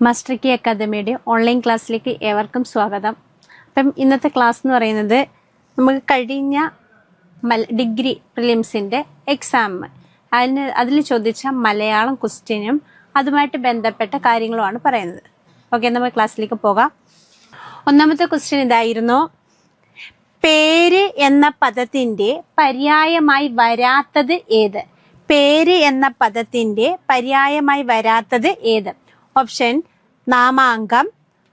Master key അക്കാദമിയുടെ online ക്ലാസ്സിലേക്ക് ഏവർക്കും സ്വാഗതം. അപ്പം ഇന്നത്തെ ക്ലാസ് എന്ന് പറയുന്നത് നമുക്ക് കഴിഞ്ഞ ഡിഗ്രി പ്രിലിംസിൻ്റെ എക്സാം അതിൽ ചോദിച്ച മലയാളം ക്വസ്റ്റ്യനും അതുമായിട്ട് ബന്ധപ്പെട്ട കാര്യങ്ങളുമാണ് പറയുന്നത്. ഓക്കെ, നമ്മൾ ക്ലാസ്സിലേക്ക് പോകാം. ഒന്നാമത്തെ ക്വസ്റ്റ്യൻ ഇതായിരുന്നു: പേര് എന്ന പദത്തിൻ്റെ പര്യായമായി വരാത്തത് ഏത്? പേര് എന്ന പദത്തിൻ്റെ പര്യായമായി വരാത്തത് ഏത്? ഓപ്ഷൻ: നാമാങ്കം,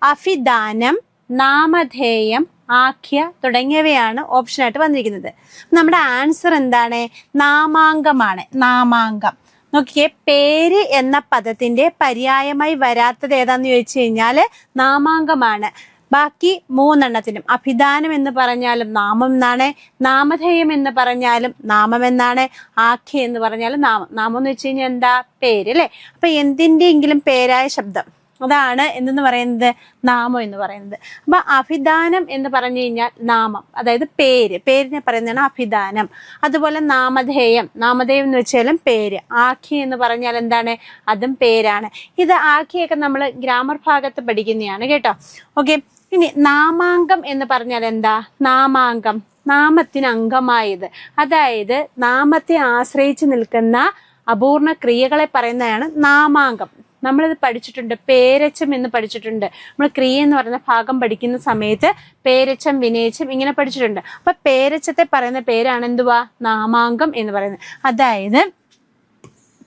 അഭിധാനം, നാമധേയം, ആഖ്യ തുടങ്ങിയവയാണ് ഓപ്ഷനായിട്ട് വന്നിരിക്കുന്നത്. നമ്മുടെ ആൻസർ എന്താണ്? നാമാങ്കമാണ്. നാമാങ്കം. നോക്കിയേ, പേര് എന്ന പദത്തിന്റെ പര്യായമായി വരാത്തത് ഏതാന്ന് ചോദിച്ചു കഴിഞ്ഞാൽ നാമാങ്കമാണ്. ബാക്കി മൂന്നെണ്ണത്തിനും അഭിധാനം എന്ന് പറഞ്ഞാലും നാമം എന്നാണ്, നാമധേയം എന്ന് പറഞ്ഞാലും നാമം എന്നാണ്, ആഖ്യ എന്ന് പറഞ്ഞാലും നാമം. നാമം എന്ന് വെച്ച് കഴിഞ്ഞാൽ എന്താ? പേര് അല്ലേ? അപ്പൊ എന്തിൻ്റെയെങ്കിലും പേരായ ശബ്ദം അതാണ് എന്തെന്ന് പറയുന്നത്? നാമം എന്ന് പറയുന്നത്. അപ്പൊ അഭിധാനം എന്ന് പറഞ്ഞു കഴിഞ്ഞാൽ നാമം, അതായത് പേര്, പേരിനെ പറയുന്നതാണ് അഭിധാനം. അതുപോലെ നാമധേയം, നാമധേയം എന്ന് വെച്ചാലും പേര്. ആഖ്യ എന്ന് പറഞ്ഞാൽ എന്താണ്? അതും പേരാണ്. ഇത് ആഖ്യൊക്കെ നമ്മൾ ഗ്രാമർ ഭാഗത്ത് പഠിക്കുന്നതാണ് കേട്ടോ. ഓക്കെ, ഇനി നാമാങ്കം എന്ന് പറഞ്ഞാൽ എന്താ? നാമാങ്കം നാമത്തിന് അംഗമായത്, അതായത് നാമത്തെ ആശ്രയിച്ച് നിൽക്കുന്ന അപൂർണ ക്രിയകളെ പറയുന്നതാണ് നാമാങ്കം. നമ്മളിത് പഠിച്ചിട്ടുണ്ട്, പേരച്ചം എന്ന് പഠിച്ചിട്ടുണ്ട്. നമ്മൾ ക്രിയ എന്ന് പറയുന്ന ഭാഗം പഠിക്കുന്ന സമയത്ത് പേരച്ചം, വിനയച്ചം ഇങ്ങനെ പഠിച്ചിട്ടുണ്ട്. അപ്പൊ പേരച്ചത്തെ പറയുന്ന പേരാണ് എന്തുവാ? നാമാങ്കം എന്ന് പറയുന്നത്. അതായത്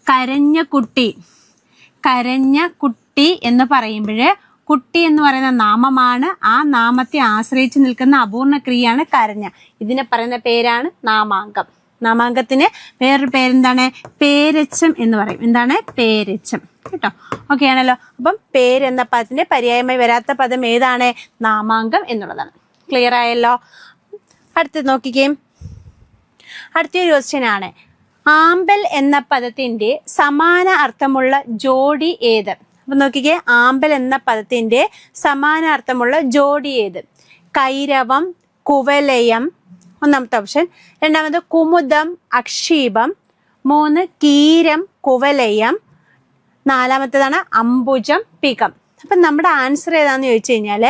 കരഞ്ഞ കുട്ടി, കരഞ്ഞ കുട്ടി എന്ന് പറയുമ്പോൾ കുട്ടി എന്ന് പറയുന്ന നാമമാണ്. ആ നാമത്തെ ആശ്രയിച്ച് നിൽക്കുന്ന അപൂർണ ക്രിയയാണ് കരഞ്ഞ. ഇതിനെ പറയുന്ന പേരാണ് നാമാങ്കം. നാമാങ്കത്തിന് വേറൊരു പേരെന്താണ്? പേരച്ചം എന്ന് പറയും. എന്താണ്? പേരച്ചം കേട്ടോ. ഓക്കെ ആണല്ലോ. അപ്പം പേര് എന്ന പദത്തിന്റെ പര്യായമായി വരാത്ത പദം ഏതാണ്? നാമാങ്കം എന്നുള്ളതാണ്. ക്ലിയർ ആയല്ലോ? അടുത്തത് നോക്കിക്കേ. അടുത്തൊരു ക്വസ്റ്റ്യൻ ആണ്: ആമ്പൽ എന്ന പദത്തിന്റെ സമാന അർത്ഥമുള്ള ജോഡി ഏത്? അപ്പൊ നോക്കിക്കേ, ആമ്പൽ എന്ന പദത്തിന്റെ സമാന അർത്ഥമുള്ള ജോഡി ഏത്? കൈരവം, കുവലയം ഒന്നാമത്തെ ഓപ്ഷൻ. രണ്ടാമത് കുമുദം, അക്ഷീപം. 3 കീരം, കുവലയം. 4-ാമത്തേതാണ് അംബുജം, പികം. അപ്പം നമ്മുടെ ആൻസർ ഏതാന്ന് ചോദിച്ചു കഴിഞ്ഞാൽ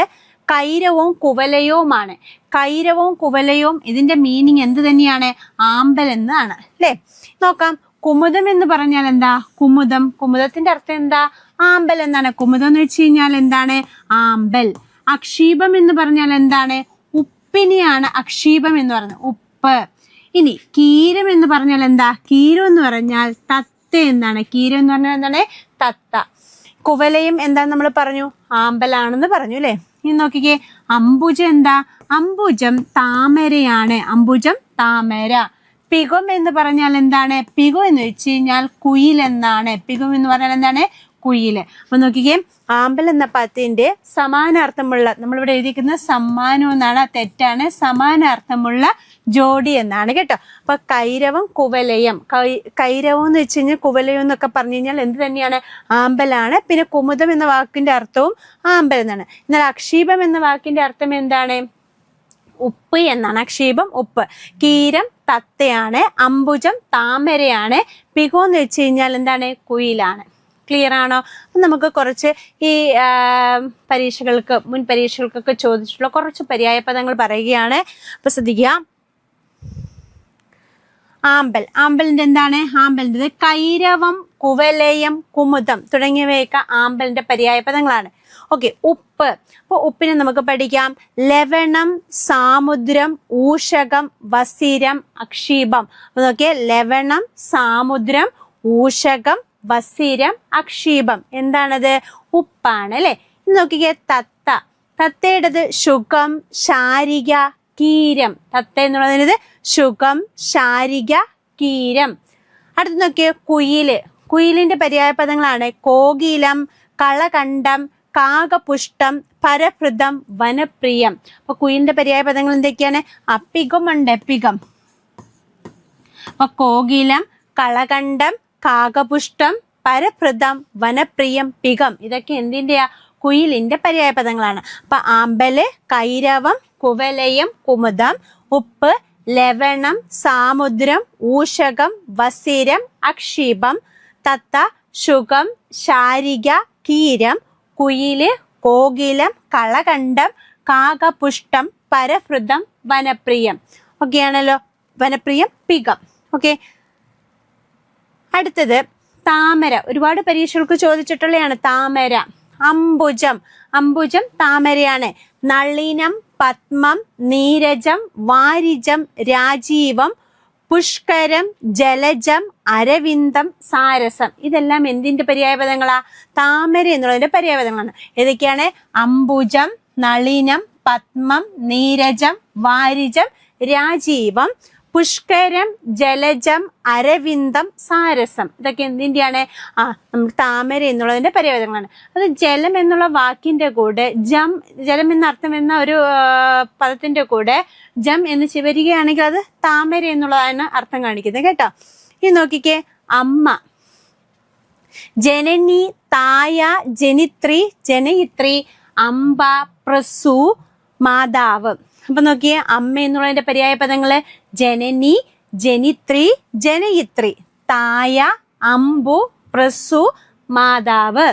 കൈരവും കുവലയവുമാണ്. കൈരവും കുവലയവും ഇതിന്റെ മീനിങ് എന്ത് തന്നെയാണ്? ആമ്പൽ എന്നാണ് അല്ലേ? നോക്കാം. കുമുദം എന്ന് പറഞ്ഞാൽ എന്താ? കുമുദം, കുമുദത്തിന്റെ അർത്ഥം എന്താ? ആമ്പൽ എന്നാണ്. കുമുദം എന്ന് വെച്ച് കഴിഞ്ഞാൽ എന്താണ്? ആമ്പൽ. അക്ഷീപം എന്ന് പറഞ്ഞാൽ എന്താണ്? ഉപ്പിനെയാണ് അക്ഷീപം എന്ന് പറയുന്നത്, ഉപ്പ്. ഇനി കീരം എന്ന് പറഞ്ഞാൽ എന്താ? കീരം എന്ന് പറഞ്ഞാൽ തത്ത എന്നാണ്. കീരം എന്ന് പറഞ്ഞാൽ എന്താണ്? തത്ത. കുവലയും എന്താന്ന് നമ്മൾ പറഞ്ഞു? ആമ്പലാണെന്ന് പറഞ്ഞു അല്ലേ? ഇനി നോക്കിക്കേ, അംബുജം എന്താ? അംബുജം താമരയാണ്. അംബുജം താമര. പികം എന്ന് പറഞ്ഞാൽ എന്താണ്? പികം എന്ന് വെച്ച് കഴിഞ്ഞാൽ കുയിൽ എന്നാണ്. പികം എന്ന് പറഞ്ഞാൽ എന്താണ്? കുയില്. അപ്പൊ നോക്കിക്കേ, ആമ്പൽ എന്ന പദത്തിന്റെ സമാനാർത്ഥമുള്ള, നമ്മളിവിടെ എഴുതിയിരിക്കുന്ന സമ്മാനം എന്നാണ്, തെറ്റാണ്. സമാനാർത്ഥമുള്ള ജോഡി എന്നാണ് കേട്ടോ. അപ്പൊ കൈരവം, കുവലയം. കൈരവം എന്ന് വെച്ച് കഴിഞ്ഞാൽ കുവലയം എന്നൊക്കെ പറഞ്ഞു കഴിഞ്ഞാൽ എന്ത് തന്നെയാണ്? ആമ്പലാണ്. പിന്നെ കുമുദം എന്ന വാക്കിന്റെ അർത്ഥവും ആമ്പൽ എന്നാണ്. എന്നാൽ അക്ഷീപം എന്ന വാക്കിന്റെ അർത്ഥം എന്താണ്? ഉപ്പ് എന്നാണ്. അക്ഷീപം ഉപ്പ്. കീരം തത്തയാണ്. അംബുജം താമരയാണ്. പികം എന്ന് വെച്ച് കഴിഞ്ഞാൽ എന്താണ്? കുയിലാണ്. ക്ലിയർ ആണോ? നമുക്ക് കുറച്ച് ഈ പരീക്ഷകൾക്ക്, മുൻ പരീക്ഷകൾക്കൊക്കെ ചോദിച്ചിട്ടുള്ള കുറച്ച് പര്യായ പദങ്ങൾ പറയുകയാണ്. അപ്പൊ ശ്രദ്ധിക്കുക. ആമ്പൽ, ആമ്പലിന്റെ എന്താണ്? ആമ്പലിന്റെ കൈരവം, കുവലയം, കുമുദം തുടങ്ങിയവയൊക്കെ ആമ്പലിന്റെ പര്യായ പദങ്ങളാണ്. ഓക്കെ, ഉപ്പ്. അപ്പൊ ഉപ്പിനെ നമുക്ക് പഠിക്കാം: ലവണം, സാമുദ്രം, ഊഷകം, വസിരം, അക്ഷീപം. അപ്പൊ നോക്കിയേ, ലവണം, സാമുദ്രം, ഊഷകം, വസിരം, അക്ഷീപം. എന്താണത്? ഉപ്പാണ് അല്ലെ? നോക്കിക്കേ, തത്ത. തത്തയുടേത് ശുകം, ശാരിക, കീരം. തത്ത എന്നുള്ളതിനത് ശുകം, ശാരിക, കീരം. അടുത്ത് നോക്കിയേ, കുയില്. കുയിലിന്റെ പര്യായ പദങ്ങളാണ് കോകിലം, കളകണ്ഠം, കാകപുഷ്ടം, പരഭൃതം, വനപ്രിയം. അപ്പൊ കുയിലിന്റെ പര്യായ പദങ്ങൾ എന്തൊക്കെയാണ്? പികം ഉണ്ട്. പികം. അപ്പൊ കോകിലം, കളകണ്ഠം, കാകപുഷ്ടം, പരഭൃതം, വനപ്രിയം, പികം. ഇതൊക്കെ എന്തിന്റെയാ? കുയിലിന്റെ പര്യായ പദങ്ങളാണ്. അപ്പൊ ആമ്പല്, കൈരവം, കുവലയം, കുമുദം. ഉപ്പ്, ലവണം, സാമുദ്രം, ഊഷകം, വസിരം, അക്ഷീപം. തത്ത, ശുകം, ശാരിക, കീരം. കുയില്, കോകിലം, കളകണ്ഠം, കാകപുഷ്ടം, പരഹൃതം, വനപ്രിയം. ഓക്കെ ആണല്ലോ. വനപ്രിയം പികം. ഓക്കെ. അടുത്തത് താമര. ഒരുപാട് പരീക്ഷകൾക്ക് ചോദിച്ചിട്ടുള്ളതാണ് താമര. അംബുജം. അംബുജം താമരയാണ്. നളിനം, പത്മം, നീരജം, വാരിജം, രാജീവം, പുഷ്കരം, ജലജം, അരവിന്ദം, സാരസം. ഇതെല്ലാം എന്തിന്റെ പര്യായപദങ്ങളാ? താമര എന്നുള്ളതിന്റെ പര്യായപദങ്ങളാണ്. ഏതൊക്കെയാണ്? അംബുജം, നളിനം, പത്മം, നീരജം, വാരിജം, രാജീവം, പുഷ്കരം, ജലജം, അരവിന്ദം, സാരസം. ഇതൊക്കെ എന്തിന്റെയാണ്? നമ്മൾ താമര എന്നുള്ളതിന്റെ പര്യായപദങ്ങളാണ്. അത് ജലം എന്നുള്ള വാക്കിന്റെ കൂടെ ജലം എന്ന അർത്ഥം വരുന്ന ഒരു പദത്തിന്റെ കൂടെ ജം എന്ന് വരികയാണെങ്കിൽ അത് താമര എന്നുള്ളതാണ് അർത്ഥം കാണിക്കുന്നത് കേട്ടോ. ഇനി നോക്കിക്കേ, അമ്മ. ജനനി, തായ, ജനിത്രി, ജനയിത്രി, അംബ, പ്രസു, മാതാവ്. അപ്പൊ നോക്കിയേ, അമ്മ എന്നുള്ളതിന്റെ പര്യായ പദങ്ങള് ജനനി, ജനിത്രി, ജനയിത്രി, തായ, അംബു, പ്രസു, മാതാവ്.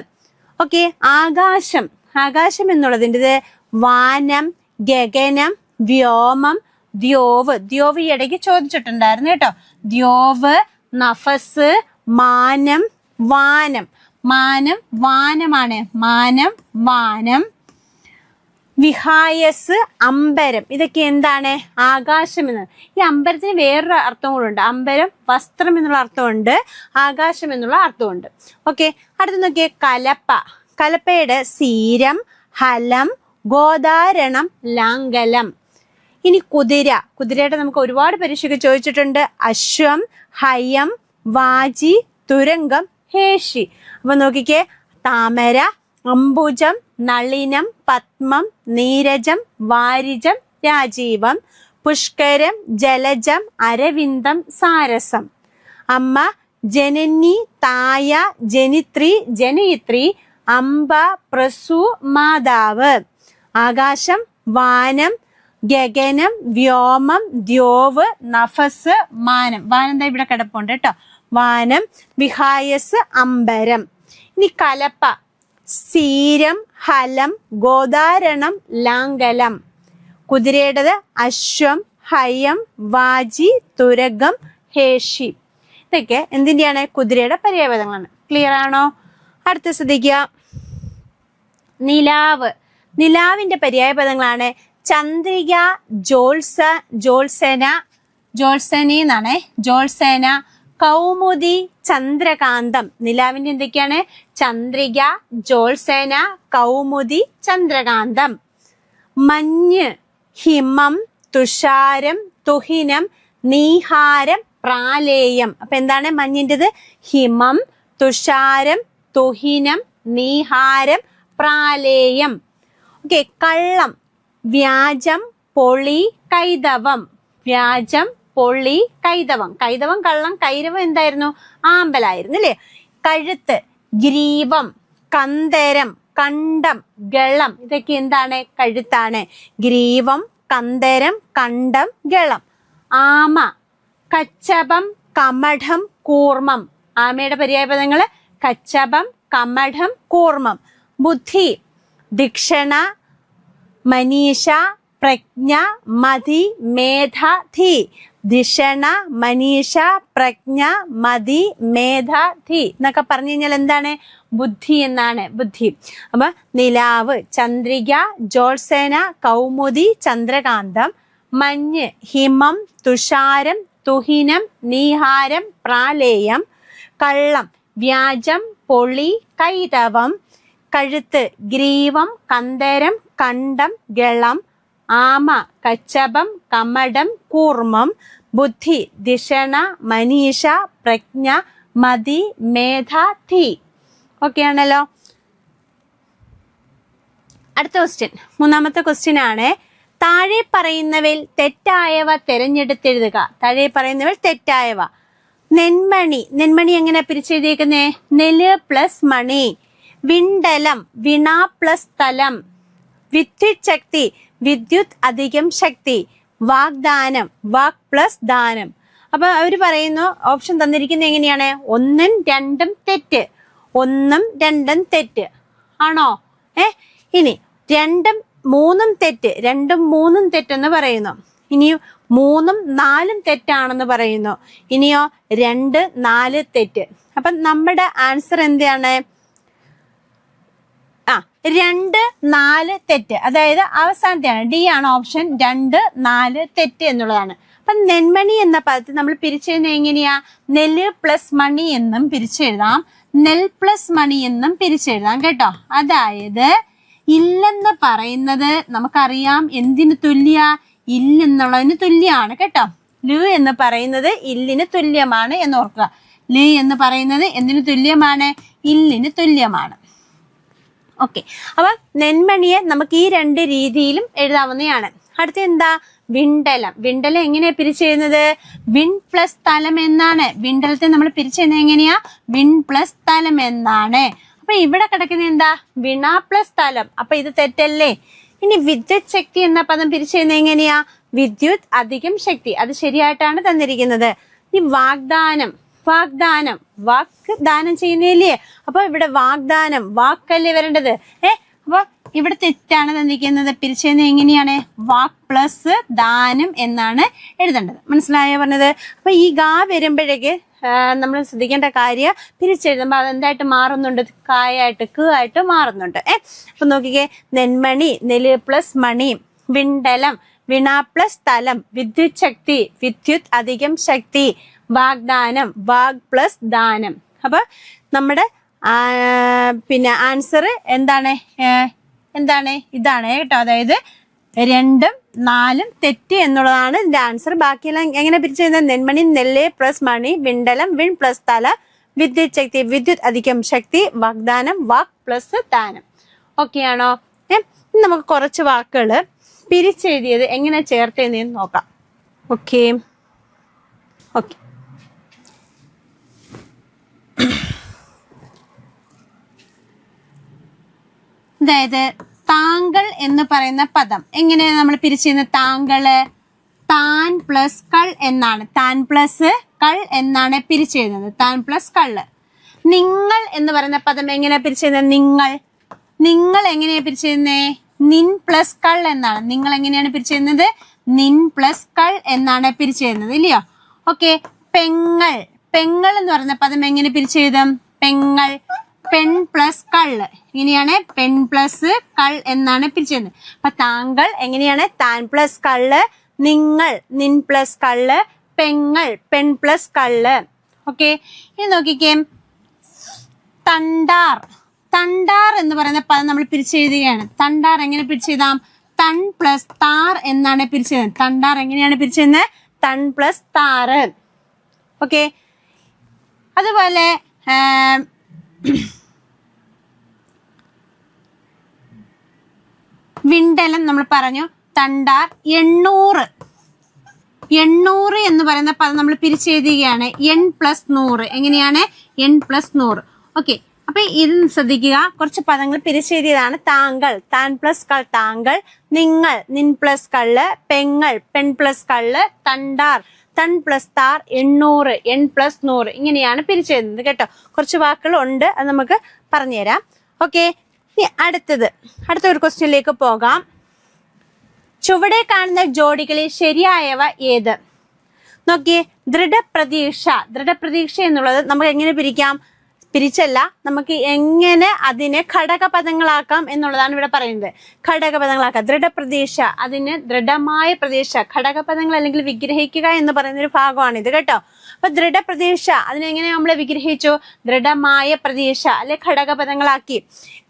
ഓക്കെ. ആകാശം. ആകാശം എന്നുള്ളതിൻ്റെ വാനം, ഗഗനം, വ്യോമം, ദ്യോവ്. ദ്യോവ് ഈ ഇടയ്ക്ക് ചോദിച്ചിട്ടുണ്ടായിരുന്നു കേട്ടോ. ദ്യോവ്, നഫസ്, മാനം, വാനം. മാനം വാനമാണ്. മാനം വാനം. വിഹായസ്, അമ്പരം. ഇതൊക്കെ എന്താണ്? ആകാശം എന്ന്. ഈ അമ്പരത്തിന് വേറൊരു അർത്ഥം കൂടുണ്ട്. അമ്പരം വസ്ത്രം എന്നുള്ള അർത്ഥമുണ്ട്, ആകാശം എന്നുള്ള അർത്ഥമുണ്ട്. ഓക്കെ. അടുത്ത് നോക്കിയേ, കലപ്പ. കലപ്പയുടെ സീരം, ഹലം, ഗോദാരണം, ലാംഗലം. ഇനി കുതിര. കുതിരയുടെ നമുക്ക് ഒരുപാട് പരീക്ഷയ്ക്ക് ചോദിച്ചിട്ടുണ്ട്. അശ്വം, ഹയം, വാജി, തുരങ്കം, ഹേഷി. അപ്പൊ നോക്കിക്കേ, താമര, അംബുജം, നളിനം, പത്മം, നീരജം, വാരിജം, രാജീവം, പുഷ്കരം, ജലജം, അരവിന്ദം, സാരസം. അമ്മ ജനനി, തായ, ജനിത്രി, ജനയിത്രി, അംബ, പ്രസു, മാതാവ്. ആകാശം വാനം, ഗഗനം, വ്യോമം, ദ്യോവ്, നഫസ്, മാനം. വാനം ദാ ഇവിടെ കിടപ്പുണ്ട് കേട്ടോ. വാനം. വിഹായസ്, അമ്പരം. ഇനി കലപ്പ. സീരം, ഹലം, ഗോദാരണം, ലാംഗലം. കുതിരയുടേത് അശ്വം, ഹയം, വാജി, തുരകം, ഹേഷി. ഇതൊക്കെ എന്തിന്റെയാണ്? കുതിരയുടെ പര്യായപദങ്ങളാണ്. ക്ലിയർ ആണോ? അടുത്ത ശ്രദ്ധിക്കുക, നിലാവ്. നിലാവിന്റെ പര്യായപദങ്ങളാണ് ചന്ദ്രിക, ജോത്സന, ജോത്സനി എന്നാണ്, ജോത്സന, കൗമുദി, ചന്ദ്രകാന്തം. നിലാവിന്റെ എന്തൊക്കെയാണ്? ചന്ദ്രിക, ജോത്സന, കൗമുദി, ചന്ദ്രകാന്തം. മഞ്ഞ്. ഹിമം, തുഷാരം, തുഹിനം, നീഹാരം, പ്രാലേയം. അപ്പൊ എന്താണ് മഞ്ഞിൻ്റെത്? ഹിമം, തുഷാരം, തുഹിനം, നീഹാരം, പ്രാലേയം. ഓക്കെ. കള്ളം. വ്യാജം, പൊളി, കൈതവം. വ്യാജം, പൊളി, കൈതവം. കൈതവം കള്ളം, കൈരവം എന്തായിരുന്നു? ആമ്പലായിരുന്നു അല്ലേ? കഴുത്ത്. ഗ്രീവം, കന്തരം, കണ്ടം, ഗളം. ഇതൊക്കെ എന്താണ്? കഴുത്താണ്. ഗ്രീവം, കന്തരം, കണ്ടം, ഗളം. ആമ. കച്ചപം, കമഠം, കൂർമ്മം. ആമയുടെ പര്യായപദങ്ങള് കച്ചപം, കമഠം, കൂർമ്മം. ബുദ്ധി. ദിക്ഷണ, മനീഷ, പ്രജ്ഞ, മതി, മേധ, ധി. ദിഷണ, മനീഷ, പ്രജ്ഞ, മതി, മേധ, ധി എന്നൊക്കെ പറഞ്ഞു കഴിഞ്ഞാൽ എന്താണ്? ബുദ്ധി എന്നാണ്. ബുദ്ധി. അപ്പൊ നിലാവ്, ചന്ദ്രിക, ജോത്സന, കൗമുദി, ചന്ദ്രകാന്തം. മഞ്ഞ്, ഹിമം, തുഷാരം, തുഹിനം, നീഹാരം, പ്രാലേയം. കള്ളം. വ്യാജം, പൊളി, കൈതവം. കഴുത്ത്. ഗ്രീവം, കന്തരം, കണ്ടം, ഗളം. ആമ. കച്ചപം, കമഠം, കൂർമ്മം. ബുദ്ധി. ദിഷണ, മനീഷ, പ്രജ്ഞ, മതി, മേധ, ധി. ഓക്കെ ആണല്ലോ. അടുത്ത ക്വസ്റ്റ്യൻ, മൂന്നാമത്തെ ക്വസ്റ്റ്യൻ ആണ്. താഴെ പറയുന്നവയിൽ തെറ്റായവ തിരഞ്ഞെടുത്തെഴുതുക. താഴെ പറയുന്നവയിൽ തെറ്റായവ. നെന്മണി. നെന്മണി എങ്ങനെ പിരിച്ചെഴുതിയേക്കുന്നേ? നെല് പ്ലസ് മണി. വിണ്ടലം. വിണ പ്ലസ് സ്ഥലം. വിദ്യുത് ശക്തി. വിദ്യുത് അധികം ശക്തി. വാഗ്ദാനം. വാക് പ്ലസ് ദാനം. അപ്പൊ അവര് പറയുന്നു, ഓപ്ഷൻ തന്നിരിക്കുന്നത് എങ്ങനെയാണ്? 1 ഉം 2 ഉം തെറ്റ്. 1 ഉം 2 ഉം തെറ്റ് ആണോ? ഇനി 2ഉം 3ഉം തെറ്റ്, 2ഉം 3ഉം തെറ്റെന്ന് പറയുന്നു. ഇനിയോ 3ഉം 4ഉം തെറ്റാണെന്ന് പറയുന്നു. ഇനിയോ 2, 4 തെറ്റ്. അപ്പൊ നമ്മുടെ ആൻസർ എന്താണ്? 2, 4 തെറ്റ്. അതായത് അവസാനത്തെയാണ്, ഡി ആണ് ഓപ്ഷൻ 2, 4 തെറ്റ് എന്നുള്ളതാണ്. അപ്പൊ നെന്മണി എന്ന പദത്തിൽ നമ്മൾ പിരിച്ചെഴുതുന്നത് എങ്ങനെയാ? നെല്ല് പ്ലസ് മണി എന്നും പിരിച്ചെഴുതാം, നെൽ പ്ലസ് മണി എന്നും പിരിച്ചെഴുതാം കേട്ടോ. അതായത് ഇല്ലെന്ന് പറയുന്നത് നമുക്കറിയാം എന്തിന് തുല്യ? ഇല്ലെന്നുള്ളതിന് തുല്യമാണ് കേട്ടോ. ലു എന്ന് പറയുന്നത് ഇല്ലിന് തുല്യമാണ് എന്ന് ഓർക്കുക. ലു എന്ന് പറയുന്നത് എന്തിന് തുല്യമാണ്? ഇല്ലിന് തുല്യമാണ്. ഓക്കെ, അപ്പൊ നെന്മണിയെ നമുക്ക് ഈ 2 രീതിയിലും എഴുതാവുന്നതാണ്. അടുത്ത എന്താ? വിണ്ടലം. വിണ്ടലം എങ്ങനെയാ പിരിച്ചെഴുതുന്നത്? വിൺ പ്ലസ് തലം എന്നാണ്. വിണ്ടലത്തെ നമ്മൾ പിരിച്ചെഴുതുന്നത് എങ്ങനെയാ? വിൺ പ്ലസ് തലം എന്നാണ്. അപ്പൊ ഇവിടെ കിടക്കുന്നത് എന്താ? വിണ പ്ലസ് തലം. അപ്പൊ ഇത് തെറ്റല്ലേ? ഇനി വിദ്യുത് ശക്തി എന്ന പദം പിരിച്ചെഴുതുന്നത് എങ്ങനെയാ? വിദ്യുത് അധികം ശക്തി. അത് ശരിയായിട്ടാണ് തന്നിരിക്കുന്നത്. ഇനി വാഗ്ദാനം. വാഗ്ദാനം, വാക്ക് ദാനം ചെയ്യുന്നില്ലേ? അപ്പൊ ഇവിടെ വാഗ്ദാനം, വാക്കല്ലേ വരേണ്ടത്. അപ്പൊ ഇവിടെ തെറ്റാണ് തന്നിരിക്കുന്നത്. പിരിച്ചെഴുതുന്നത് എങ്ങനെയാണ്? വാക്ക് പ്ലസ് ദാനം എന്നാണ് എഴുതേണ്ടത്. മനസ്സിലായോ പറഞ്ഞത്? അപ്പൊ ഈ ഗാ വരുമ്പോഴേക്ക് നമ്മൾ ശ്രദ്ധിക്കേണ്ട കാര്യം, പിരിച്ചെഴുതുമ്പോൾ അതെന്തായിട്ട് മാറുന്നുണ്ട്? കായായിട്ട്, ക ആയിട്ട് മാറുന്നുണ്ട്. അപ്പൊ നോക്കിക്കേ, നെന്മണി, നെല് പ്ലസ് മണി, വിണ്ടലം, വിണ പ്ലസ് തലം, വിദ്യുത് ശക്തി, വിദ്യുത് അധികം ശക്തി, വാഗ്ദാനം, വാഗ് പ്ലസ് ദാനം. അപ്പൊ നമ്മുടെ ആൻസർ എന്താണ്? ഇതാണ് കേട്ടോ. അതായത് 2ഉം 4ഉം തെറ്റ് എന്നുള്ളതാണ് ഇതിന്റെ ആൻസർ. ബാക്കിയെല്ലാം എങ്ങനെ പിരിച്ചെഴുതുന്നത്? നെന്മണി, നെല്ല് പ്ലസ് മണി, വിണ്ടലം, വിൺ പ്ലസ് തല, വിദ്യുത് ശക്തി, വിദ്യുത് അധികം ശക്തി, വാഗ്ദാനം, വാക്ക് പ്ലസ് ദാനം. ഓക്കെ ആണോ? നമുക്ക് കുറച്ച് വാക്കുകൾ പിരിച്ചെഴുതിയത് എങ്ങനെ ചേർത്തെന്ന് നോക്കാം. ഓക്കെ, അതായത് താങ്കൾ എന്ന് പറയുന്ന പദം എങ്ങനെയാണ് നമ്മൾ പിരിച്ചിരുന്നത്? താങ്കള്, താൻ പ്ലസ് കൾ എന്നാണ്. താൻ പ്ലസ് കൾ എന്നാണ് പിരിച്ചെഴുതുന്നത്. താൻ പ്ലസ് കള്ള്. നിങ്ങൾ എന്ന് പറയുന്ന പദം എങ്ങനെയാ പിരിച്ചെഴുതുന്നത്? നിങ്ങൾ. നിങ്ങൾ എങ്ങനെയാ പിരിച്ചെഴുതുന്നത്? നിൻ പ്ലസ് കൾ എന്നാണ്. നിങ്ങൾ എങ്ങനെയാണ് പിരിച്ചെഴുതുന്നത്? നിൻ പ്ലസ് കൾ എന്നാണ് പിരിച്ചെഴുതുന്നത്, ഇല്ലയോ? ഓക്കെ, പെങ്ങൾ. പെങ്ങൾ എന്ന് പറയുന്ന പദം എങ്ങനെ പിരിച്ചെഴുതും? പെങ്ങൾ, പെൺ പ്ലസ് കള്ള്. ഇങ്ങനെയാണ് പെൺ പ്ലസ് കൾ എന്നാണ് പിരിച്ചെഴുതുന്നത്. അപ്പൊ താങ്കൾ എങ്ങനെയാണ്? താൻ പ്ലസ് കള്ള്, നിങ്ങൾ നിൻ പ്ലസ് കള്ള്, പെങ്ങൾ പെൺ പ്ലസ് കള്ള്. ഓക്കെ, ഇനി നോക്കിക്കേ, തണ്ടാർ. തണ്ടാർ എന്ന് പറയുന്ന പദം നമ്മൾ പിരിച്ചെഴുതുകയാണ്. തണ്ടാർ എങ്ങനെ പിരിച്ചെഴുതാം? തൺ പ്ലസ് താർ എന്നാണ് പിരിച്ചെഴുതുന്നത്. തണ്ടാർ എങ്ങനെയാണ് പിരിച്ചെഴുതുന്നത്? തൺ പ്ലസ് താറ്. ഓക്കെ, അതുപോലെ വിണ്ടലം നമ്മൾ പറഞ്ഞു. തണ്ടാർ. 800. 800 എന്ന് പറയുന്ന പദം നമ്മൾ പിരിച്ചെഴുതുകയാണ്. എൺ പ്ലസ് 100. എങ്ങനെയാണ്? എൺ പ്ലസ് 100. ഓക്കെ, അപ്പൊ ഇത് ശ്രദ്ധിക്കുക. കുറച്ച് പദങ്ങൾ പിരിച്ചെഴുതിയതാണ്. താങ്കൾ, താൻ പ്ലസ് കൾ താങ്കൾ, നിങ്ങൾ നിൻ പ്ലസ് കള്ള്, പെങ്ങൾ പെൺ പ്ലസ് കള്ള്, തണ്ടാർ തൺ പ്ലസ് താർ, 800 എൺ പ്ലസ് 100. ഇങ്ങനെയാണ് പിരിച്ചെഴുതുന്നത് കേട്ടോ. കുറച്ച് വാക്കുകൾ ഉണ്ട്, അത് നമുക്ക് പറഞ്ഞുതരാം. ഓക്കെ, ഇനി അടുത്ത ഒരു ക്വസ്റ്റ്യനിലേക്ക് പോകാം. ചുവടെ കാണുന്ന ജോഡികളിൽ ശരിയായവ ഏത്? നോക്കിയേ, ദൃഢപ്രതീക്ഷ. ദൃഢപ്രതീക്ഷ എന്നുള്ളത് നമുക്ക് എങ്ങനെ പിരിക്കാം? പിരിച്ചല്ല, നമുക്ക് എങ്ങനെ അതിനെ ഘടകപദങ്ങളാക്കാം എന്നുള്ളതാണ് ഇവിടെ പറയുന്നത്. ഘടകപദങ്ങളാക്കാം. ദൃഢപ്രതീക്ഷ, അതിന് ദൃഢമായ പ്രതീക്ഷ. ഘടകപദങ്ങൾ അല്ലെങ്കിൽ വിഗ്രഹിക്കുക എന്ന് പറയുന്ന ഒരു ഭാഗമാണ് ഇത് കേട്ടോ. അപ്പൊ ദൃഢപ്രതീക്ഷ അതിനെങ്ങനെ നമ്മൾ വിഗ്രഹിച്ചു? ദൃഢമായ പ്രതീക്ഷ അല്ലെ ഘടകപദങ്ങളാക്കി.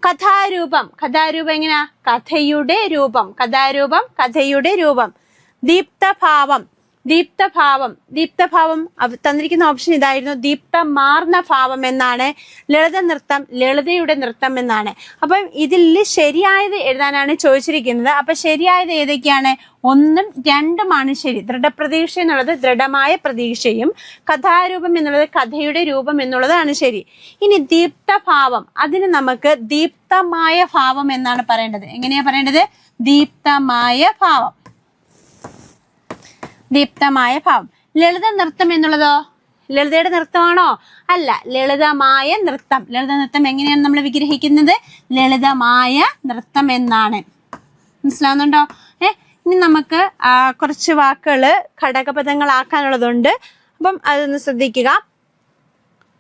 കഥാരൂപം. കഥാരൂപം എങ്ങനെയാ? കഥയുടെ രൂപം. കഥാരൂപം കഥയുടെ രൂപം. ദീപ്തഭാവം. ദീപ്തഭാവം. ദീപ്തഭാവം തന്നിരിക്കുന്ന ഓപ്ഷൻ ഇതായിരുന്നു. ദീപ്തമാർന്ന ഭാവം എന്നാണ്. ലളിത നൃത്തം, ലളിതയുടെ നൃത്തം എന്നാണ്. അപ്പം ഇതിൽ ശരിയായത് എഴുതാനാണ് ചോദിച്ചിരിക്കുന്നത്. അപ്പൊ ശരിയായത് ഏതൊക്കെയാണ്? 1ഉം 2ഉമാണ് ശരി. ദൃഢപ്രതീക്ഷ എന്നുള്ളത് ദൃഢമായ പ്രതീക്ഷയും കഥാരൂപം എന്നുള്ളത് കഥയുടെ രൂപം എന്നുള്ളതാണ് ശരി. ഇനി ദീപ്തഭാവം, അതിന് നമുക്ക് ദീപ്തമായ ഭാവം എന്നാണ് പറയേണ്ടത്. എങ്ങനെയാ പറയേണ്ടത്? ദീപ്തമായ ഭാവം. ദീപ്തമായ ഭാവം. ലളിത നൃത്തം എന്നുള്ളതോ? ലളിതയുടെ നൃത്തമാണോ? അല്ല, ലളിതമായ നൃത്തം. ലളിത നൃത്തം എങ്ങനെയാണ് നമ്മൾ വിഗ്രഹിക്കുന്നത്? ലളിതമായ നൃത്തം എന്നാണ്. മനസ്സിലാവുന്നുണ്ടോ? ഇനി നമുക്ക് കുറച്ച് വാക്കുകൾ ഘടകപദങ്ങളാക്കാനുള്ളതുണ്ട്. അപ്പം അതൊന്ന് ശ്രദ്ധിക്കുക.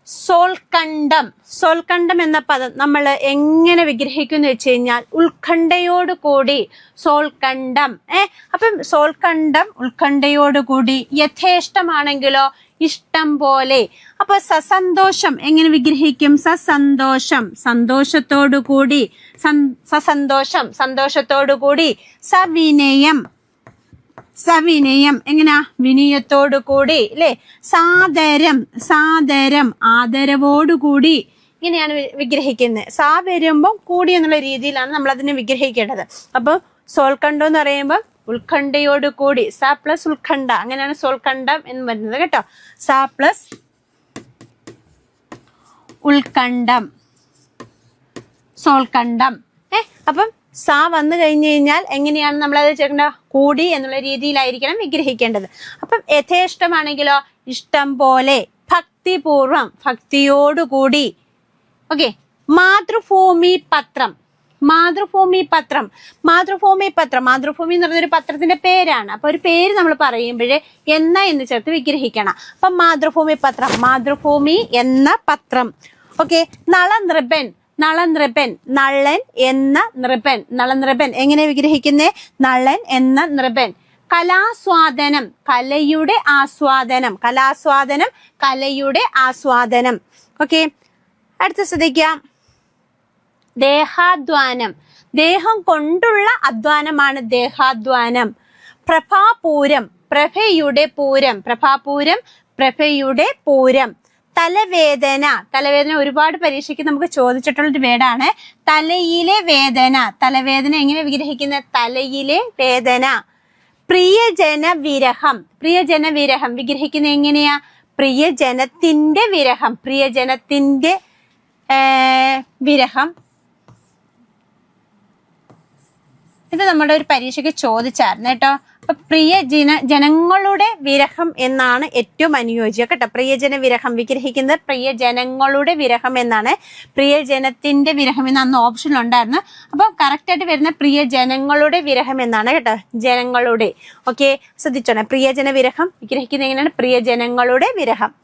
സോൽക്കണ്ഠം. സോൽക്കണ്ഠം എന്ന പദം നമ്മൾ എങ്ങനെ വിഗ്രഹിക്കുന്നു വെച്ച് കഴിഞ്ഞാൽ ഉത്കണ്ഠയോട് കൂടി സോൽക്കണ്ഠം. അപ്പം സോൽക്കണ്ഠം ഉത്കണ്ഠയോട് കൂടി. യഥേഷ്ടമാണെങ്കിലോ ഇഷ്ടം പോലെ. അപ്പൊ സസന്തോഷം എങ്ങനെ വിഗ്രഹിക്കും? സസന്തോഷം, സന്തോഷത്തോടു കൂടി. സസന്തോഷം, സന്തോഷത്തോടു കൂടി. സവിനയം, സവിനയം എങ്ങനാ? വിനയത്തോടു കൂടി അല്ലെ? സാദരം, സാദരം ആദരവോടുകൂടി. ഇങ്ങനെയാണ് വിഗ്രഹിക്കുന്നത്. സാ വരുമ്പം കൂടി എന്നുള്ള രീതിയിലാണ് നമ്മൾ അതിനെ വിഗ്രഹിക്കേണ്ടത്. അപ്പൊ സോൽക്കണ്ഠം എന്ന് പറയുമ്പോൾ ഉത്കണ്ഠയോട് കൂടി. സ പ്ലസ് ഉത്കണ്ഠ, അങ്ങനെയാണ് സോൽക്കണ്ഠം എന്ന് വരുന്നത് കേട്ടോ. സ പ്ലസ് ഉത്കണ്ഠം, സോൽക്കണ്ഠം. അപ്പം സാ വന്നു കഴിഞ്ഞു കഴിഞ്ഞാൽ എങ്ങനെയാണ് നമ്മളത് ചേർക്കേണ്ട? കൂടി എന്നുള്ള രീതിയിലായിരിക്കണം വിഗ്രഹിക്കേണ്ടത്. അപ്പം യഥേഷ്ടമാണെങ്കിലോ ഇഷ്ടം പോലെ. ഭക്തിപൂർവം, ഭക്തിയോടുകൂടി. ഓക്കെ. മാതൃഭൂമി പത്രം. മാതൃഭൂമി പത്രം. മാതൃഭൂമി പത്രം, മാതൃഭൂമി എന്ന് പറഞ്ഞൊരു പത്രത്തിന്റെ പേരാണ്. അപ്പൊ ഒരു പേര് നമ്മൾ പറയുമ്പോഴേ എന്ന് ചേർത്ത് വിഗ്രഹിക്കണം. അപ്പൊ മാതൃഭൂമി പത്രം, മാതൃഭൂമി എന്ന പത്രം. ഓക്കെ. നളനൃപൻ. നളനൃപൻ, നളൻ എന്ന നൃപൻ. നളനൃപൻ എങ്ങനെ വിഗ്രഹിക്കുന്നേ? നളൻ എന്ന നൃപൻ. കലാസ്വാദനം, കലയുടെ ആസ്വാദനം. കലാസ്വാദനം, കലയുടെ ആസ്വാദനം. ഓക്കെ. അടുത്ത ശ്രദ്ധിക്കാം. ദേഹാധ്വാനം. ദേഹം കൊണ്ടുള്ള അധ്വാനമാണ് ദേഹാധ്വാനം. പ്രഭാപൂരം, പ്രഭയുടെ പൂരം. പ്രഭാപൂരം, പ്രഭയുടെ പൂരം. തലവേദന. തലവേദന ഒരുപാട് പരീക്ഷയ്ക്ക് നമുക്ക് ചോദിച്ചിട്ടുള്ളൊരു വേടാണ്. തലയിലെ വേദന. തലവേദന എങ്ങനെ വിഗ്രഹിക്കുന്നത്? തലയിലെ വേദന. പ്രിയജന വിരഹം. പ്രിയജന വിരഹം വിഗ്രഹിക്കുന്നത് എങ്ങനെയാ? പ്രിയജനത്തിന്റെ വിരഹം. പ്രിയജനത്തിന്റെ വിരഹം. ഇത് നമ്മുടെ ഒരു പരീക്ഷയ്ക്ക് ചോദിച്ചായിരുന്നു കേട്ടോ. അപ്പൊ ജനങ്ങളുടെ വിരഹം എന്നാണ് ഏറ്റവും അനുയോജ്യം കേട്ടോ. പ്രിയജന വിരഹം വിഗ്രഹിക്കുന്നത് പ്രിയജനങ്ങളുടെ വിരഹം എന്നാണ്. പ്രിയജനത്തിന്റെ വിരഹം എന്ന് അന്ന് ഓപ്ഷൻ ഉണ്ടായിരുന്നു. അപ്പൊ കറക്റ്റ് ആയിട്ട് വരുന്ന പ്രിയജനങ്ങളുടെ വിരഹം എന്നാണ് കേട്ടോ. ജനങ്ങളുടെ. ഓക്കെ, ശ്രദ്ധിച്ചോണേ. പ്രിയജന വിരഹം വിഗ്രഹിക്കുന്നത് എങ്ങനെയാണ്? പ്രിയജനങ്ങളുടെ വിരഹം.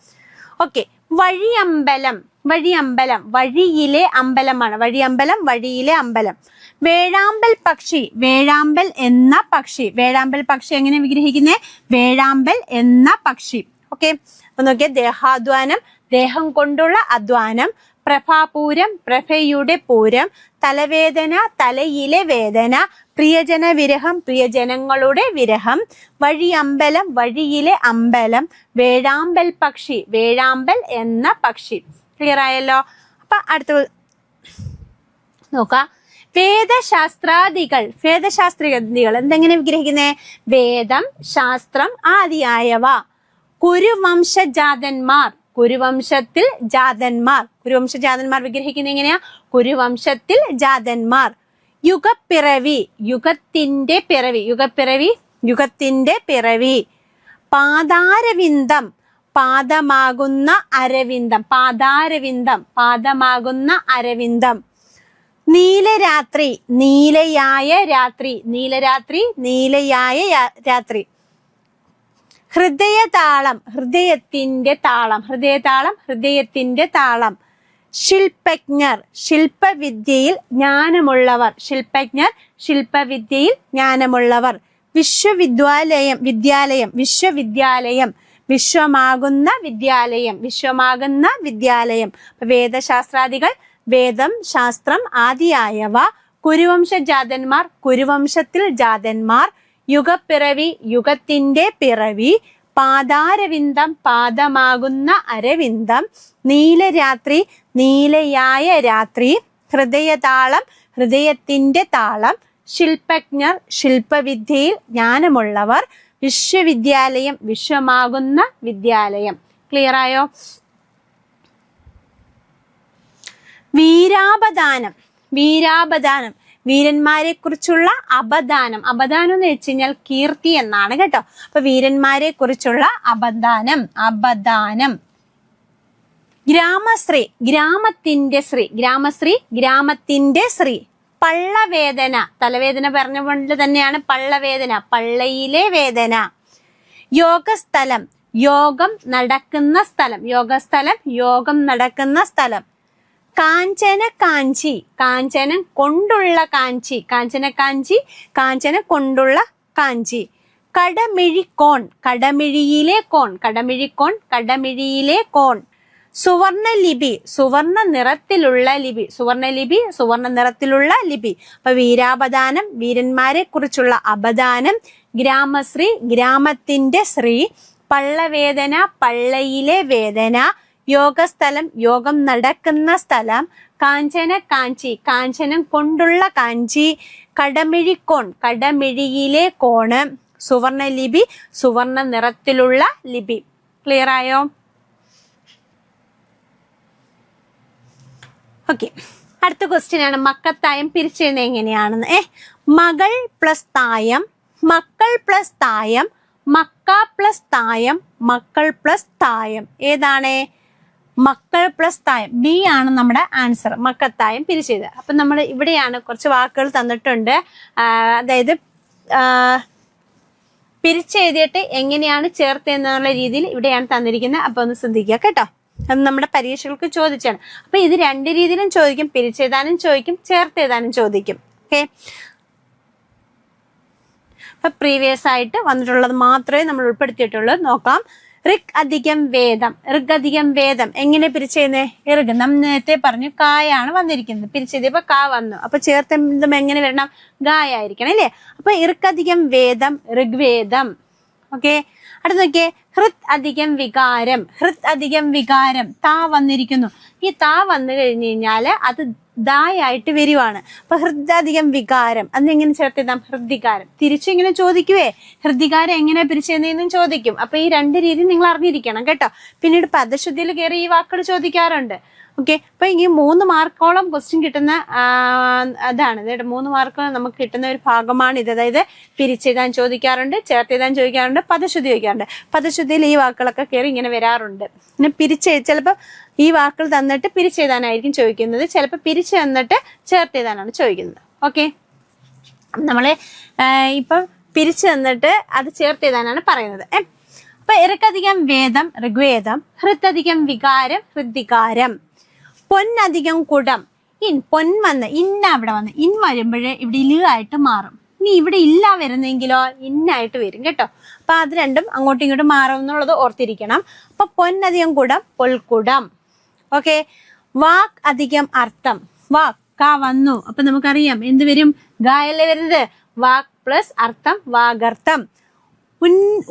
ഓക്കെ. വഴിയമ്പലം. വഴിയമ്പലം, വഴിയിലെ അമ്പലമാണ്. വഴിയമ്പലം, വഴിയിലെ അമ്പലം. വേഴാമ്പൽ പക്ഷി. വേഴാമ്പൽ എന്ന പക്ഷി. വേഴാമ്പൽ പക്ഷി എങ്ങനെ വിഗ്രഹിക്കുന്നേ? വേഴാമ്പൽ എന്ന പക്ഷി. ഓക്കെ. അപ്പൊ നോക്കിയാൽ ദേഹാധ്വാനം, ദേഹം കൊണ്ടുള്ള അധ്വാനം. പ്രഭാപൂരം, പ്രഭയുടെ പൂരം. തലവേദന, തലയിലെ വേദന. പ്രിയജന വിരഹം, പ്രിയജനങ്ങളുടെ വിരഹം. വഴിയമ്പലം, വഴിയിലെ അമ്പലം. വേഴാമ്പൽ പക്ഷി, വേഴാമ്പൽ എന്ന പക്ഷി. ക്ലിയർ ആയല്ലോ? അപ്പൊ അടുത്ത നോക്കാം. വേദശാസ്ത്രാദികൾ. വേദശാസ്ത്രാദികൾ എന്തെങ്ങനെ വിഗ്രഹിക്കുന്നേ? വേദം, ശാസ്ത്രം ആദിയായവ. കുരുവംശജാതന്മാർ. കുരുവംശത്തിൽ ജാതന്മാർ. കുരുവംശജാതന്മാർ വിഗ്രഹിക്കുന്നത് എങ്ങനെയാ? കുരുവംശത്തിൽ ജാതന്മാർ. യുഗപ്പിറവി. യുഗത്തിന്റെ പിറവി. യുഗപ്പിറവി, യുഗത്തിന്റെ പിറവി. പാദാരവിന്ദം. പാദമാകുന്ന അരവിന്ദം. പാദാരവിന്ദം, പാദമാകുന്ന അരവിന്ദം. നീലരാത്രി. നീലയായ രാത്രി. നീലരാത്രി, നീലയായ രാത്രി. ഹൃദയതാളം. ഹൃദയത്തിന്റെ താളം. ഹൃദയതാളം, ഹൃദയത്തിന്റെ താളം. ശില്പജ്ഞർ. ശില്പവിദ്യയിൽ ജ്ഞാനമുള്ളവർ. ശില്പജ്ഞർ, ശില്പവിദ്യയിൽ ജ്ഞാനമുള്ളവർ. വിശ്വവിദ്യാലയം. വിദ്യാലയം, വിശ്വവിദ്യാലയം. വിശ്വമാകുന്ന വിദ്യാലയം. വിശ്വമാകുന്ന വിദ്യാലയം. വേദശാസ്ത്രാദികൾ, വേദം, ശാസ്ത്രം ആദിയായവ. കുരുവംശജാതന്മാർ, കുരുവംശത്തിൽ ജാതന്മാർ. യുഗപ്പിറവി, യുഗത്തിന്റെ പിറവി. പാദാരവിന്ദം, പാദമാകുന്ന അരവിന്ദം. നീലരാത്രി, നീലയായ രാത്രി. ഹൃദയതാളം, ഹൃദയത്തിന്റെ താളം. ശില്പജ്ഞർ, ശില്പവിദ്യയിൽ ജ്ഞാനമുള്ളവർ. വിശ്വവിദ്യാലയം, വിശ്വമാകുന്ന വിദ്യാലയം. ക്ലിയർ ആയോ? വീരാപദാനം. വീരാപദാനം, വീരന്മാരെ കുറിച്ചുള്ള അപദാനം. അപദാനം എന്ന് വെച്ച് കഴിഞ്ഞാൽ കീർത്തി എന്നാണ് കേട്ടോ. അപ്പൊ വീരന്മാരെ കുറിച്ചുള്ള അപദാനം. അപദാനം. ഗ്രാമശ്രീ, ഗ്രാമത്തിന്റെ ശ്രീ, ഗ്രാമശ്രീ, ഗ്രാമത്തിന്റെ ശ്രീ. പള്ളവേദന, തലവേദന പറഞ്ഞ കൊണ്ട് തന്നെയാണ് പള്ളവേദന, പള്ളയിലെ വേദന. യോഗസ്ഥലം, യോഗം നടക്കുന്ന സ്ഥലം, യോഗസ്ഥലം, യോഗം നടക്കുന്ന സ്ഥലം. കാഞ്ചന കാഞ്ചി, കാഞ്ചനം കൊണ്ടുള്ള കാഞ്ചി, കാഞ്ചന കാഞ്ചി, കാഞ്ചന കൊണ്ടുള്ള കാഞ്ചി. കടമിഴിക്കോൺ, കടമിഴിയിലെ കോൺ, കടമിഴിക്കോൺ, കടമിഴിയിലെ കോൺ. സുവർണലിപി, സുവർണ നിറത്തിലുള്ള ലിപി, സുവർണലിപി, സുവർണ നിറത്തിലുള്ള ലിപി. അപ്പൊ വീരാപദാനം, വീരന്മാരെ കുറിച്ചുള്ള അപദാനം. ഗ്രാമശ്രീ, ഗ്രാമത്തിന്റെ ശ്രീ. പള്ളവേദന, പള്ളയിലെ വേദന. യോഗസ്ഥലം, യോഗം നടക്കുന്ന സ്ഥലം. കാഞ്ചന കാഞ്ചി, കാഞ്ചനം കൊണ്ടുള്ള കാഞ്ചി. കടമിഴിക്കോൺ, കടമിഴിയിലെ കോണ്. സുവർണലിപി, സുവർണ നിറത്തിലുള്ള ലിപി. ക്ലിയർ ആയോ? ഓക്കെ, അടുത്ത ക്വസ്റ്റ്യൻ ആണ് മക്കത്തായം പിരിച്ചെഴുതുന്നത് എങ്ങനെയാണെന്ന്. മകൾ പ്ലസ് തായം, മക്കൾ പ്ലസ് തായം, മക്ക പ്ലസ് തായം, മക്കൾ പ്ലസ് തായം. ഏതാണ്? മക്കൾ പ്ലസ് തായം. ബി ആണ് നമ്മുടെ ആൻസർ, മക്കത്തായം പിരിച്ചെഴുതുക. അപ്പൊ നമ്മൾ ഇവിടെയാണ് കുറച്ച് വാക്കുകൾ തന്നിട്ടുണ്ട്. അതായത് പിരിച്ചെഴുതിയിട്ട് എങ്ങനെയാണ് ചേർത്തെന്നുള്ള രീതിയിൽ ഇവിടെയാണ് തന്നിരിക്കുന്നത്. അപ്പൊ ഒന്ന് ശ്രദ്ധിക്കുക കേട്ടോ. അത് നമ്മുടെ പരീക്ഷകൾക്ക് ചോദിച്ചാണ്. അപ്പൊ ഇത് രണ്ട് രീതിയിലും ചോദിക്കും, പിരിച്ചെഴുതാനും ചോദിക്കും, ചേർത്തെഴുതാനും ചോദിക്കും. ഓക്കെ, അപ്പൊ പ്രീവിയസ് ആയിട്ട് വന്നിട്ടുള്ളത് മാത്രമേ നമ്മൾ ഉൾപ്പെടുത്തിയിട്ടുള്ളൂ. നോക്കാം. ഋഗ് അധികം വേദം, ഋഗ് അധികം വേദം എങ്ങനെ പിരിച്ചെഴുതുന്നത്? ഋഗ് നമ്മൾ നേരത്തെ പറഞ്ഞു കായാണ് വന്നിരിക്കുന്നത്, പിരിച്ചെഴുതിയപ്പോ കാ വന്നു. അപ്പൊ ചേർത്തും എങ്ങനെ വരണം? ഗായ ആയിരിക്കണം അല്ലേ? അപ്പൊ ഋഗ് അധികം വേദം, ഋഗ്വേദം. ഓക്കെ, അടുത്ത് നോക്കിയേ. ഹൃത് അധികം വികാരം, ഹൃത് അധികം വികാരം. താ വന്നിരിക്കുന്നു. ഈ താ വന്നു കഴിഞ്ഞു കഴിഞ്ഞാല് അത് ദായായിട്ട് വരുവാണ്. അപ്പൊ ഹൃദധികം വികാരം, അതെങ്ങനെ ചേർത്തെഴുതാം? ഹൃദ്വികാരം. തിരിച്ചു ഇങ്ങനെ ചോദിക്കുവേ, ഹൃദ്വികാരം എങ്ങനെ പിരിച്ചെഴുതുന്നതെന്നും ചോദിക്കും. അപ്പൊ ഈ രണ്ട് രീതി നിങ്ങൾ അറിഞ്ഞിരിക്കണം കേട്ടോ. പിന്നീട് പദശുദ്ധിയിൽ കയറി ഈ വാക്കുകൾ ചോദിക്കാറുണ്ട്. ഓക്കെ, അപ്പൊ ഈ 3 മാർക്കോളം ക്വസ്റ്റ്യൻ കിട്ടുന്ന അതാണ്. അതായത് 3 മാർക്കോളം നമുക്ക് കിട്ടുന്ന ഒരു ഭാഗമാണ് ഇത്. അതായത് പിരിച്ചെഴുതാൻ ചോദിക്കാറുണ്ട്, ചേർത്തെഴുതാൻ ചോദിക്കാറുണ്ട്, പദശുദ്ധി ചോദിക്കാറുണ്ട്. പദശുദ്ധിയിൽ ഈ വാക്കുകളൊക്കെ കയറി ഇങ്ങനെ വരാറുണ്ട്. പിന്നെ ചിലപ്പോൾ ഈ വാക്കുകൾ തന്നിട്ട് പിരിച്ചെഴുതാനായിരിക്കും ചോദിക്കുന്നത്, ചിലപ്പോൾ പിരിച്ചു തന്നിട്ട് ചേർത്തെഴുതാനാണ് ചോദിക്കുന്നത്. ഓക്കെ, നമ്മള് ഇപ്പം പിരിച്ചു തന്നിട്ട് അത് ചേർത്തെഴുതാനാണ് പറയുന്നത്. അപ്പൊ ഋഗധികം വേദം, ഋഗ്വേദം. ഹൃദധികം വികാരം, ഹൃദ്വികാരം. പൊന്നധികം കുടം. പൊൻ വന്ന് ഇന്ന അവിടെ വന്ന് ഇൻ വരുമ്പോഴേ ഇവിടെ ഇല്ലായിട്ട് മാറും. ഇനി ഇവിടെ ഇല്ല വരുന്നെങ്കിലോ ഇന്നായിട്ട് വരും കേട്ടോ. അപ്പൊ അത് രണ്ടും അങ്ങോട്ടും ഇങ്ങോട്ടും മാറും എന്നുള്ളത് ഓർത്തിരിക്കണം. അപ്പൊ പൊന്നധികം കുടം, പൊൽക്കുടം. ഓക്കെ, വാക് അധികം അർത്ഥം. വാക് കാ വന്നു. അപ്പൊ നമുക്കറിയാം എന്ത് വരും? ഗായല്ലേ വരുന്നത്. വാക് പ്ലസ് അർത്ഥം, വാഗർത്ഥം.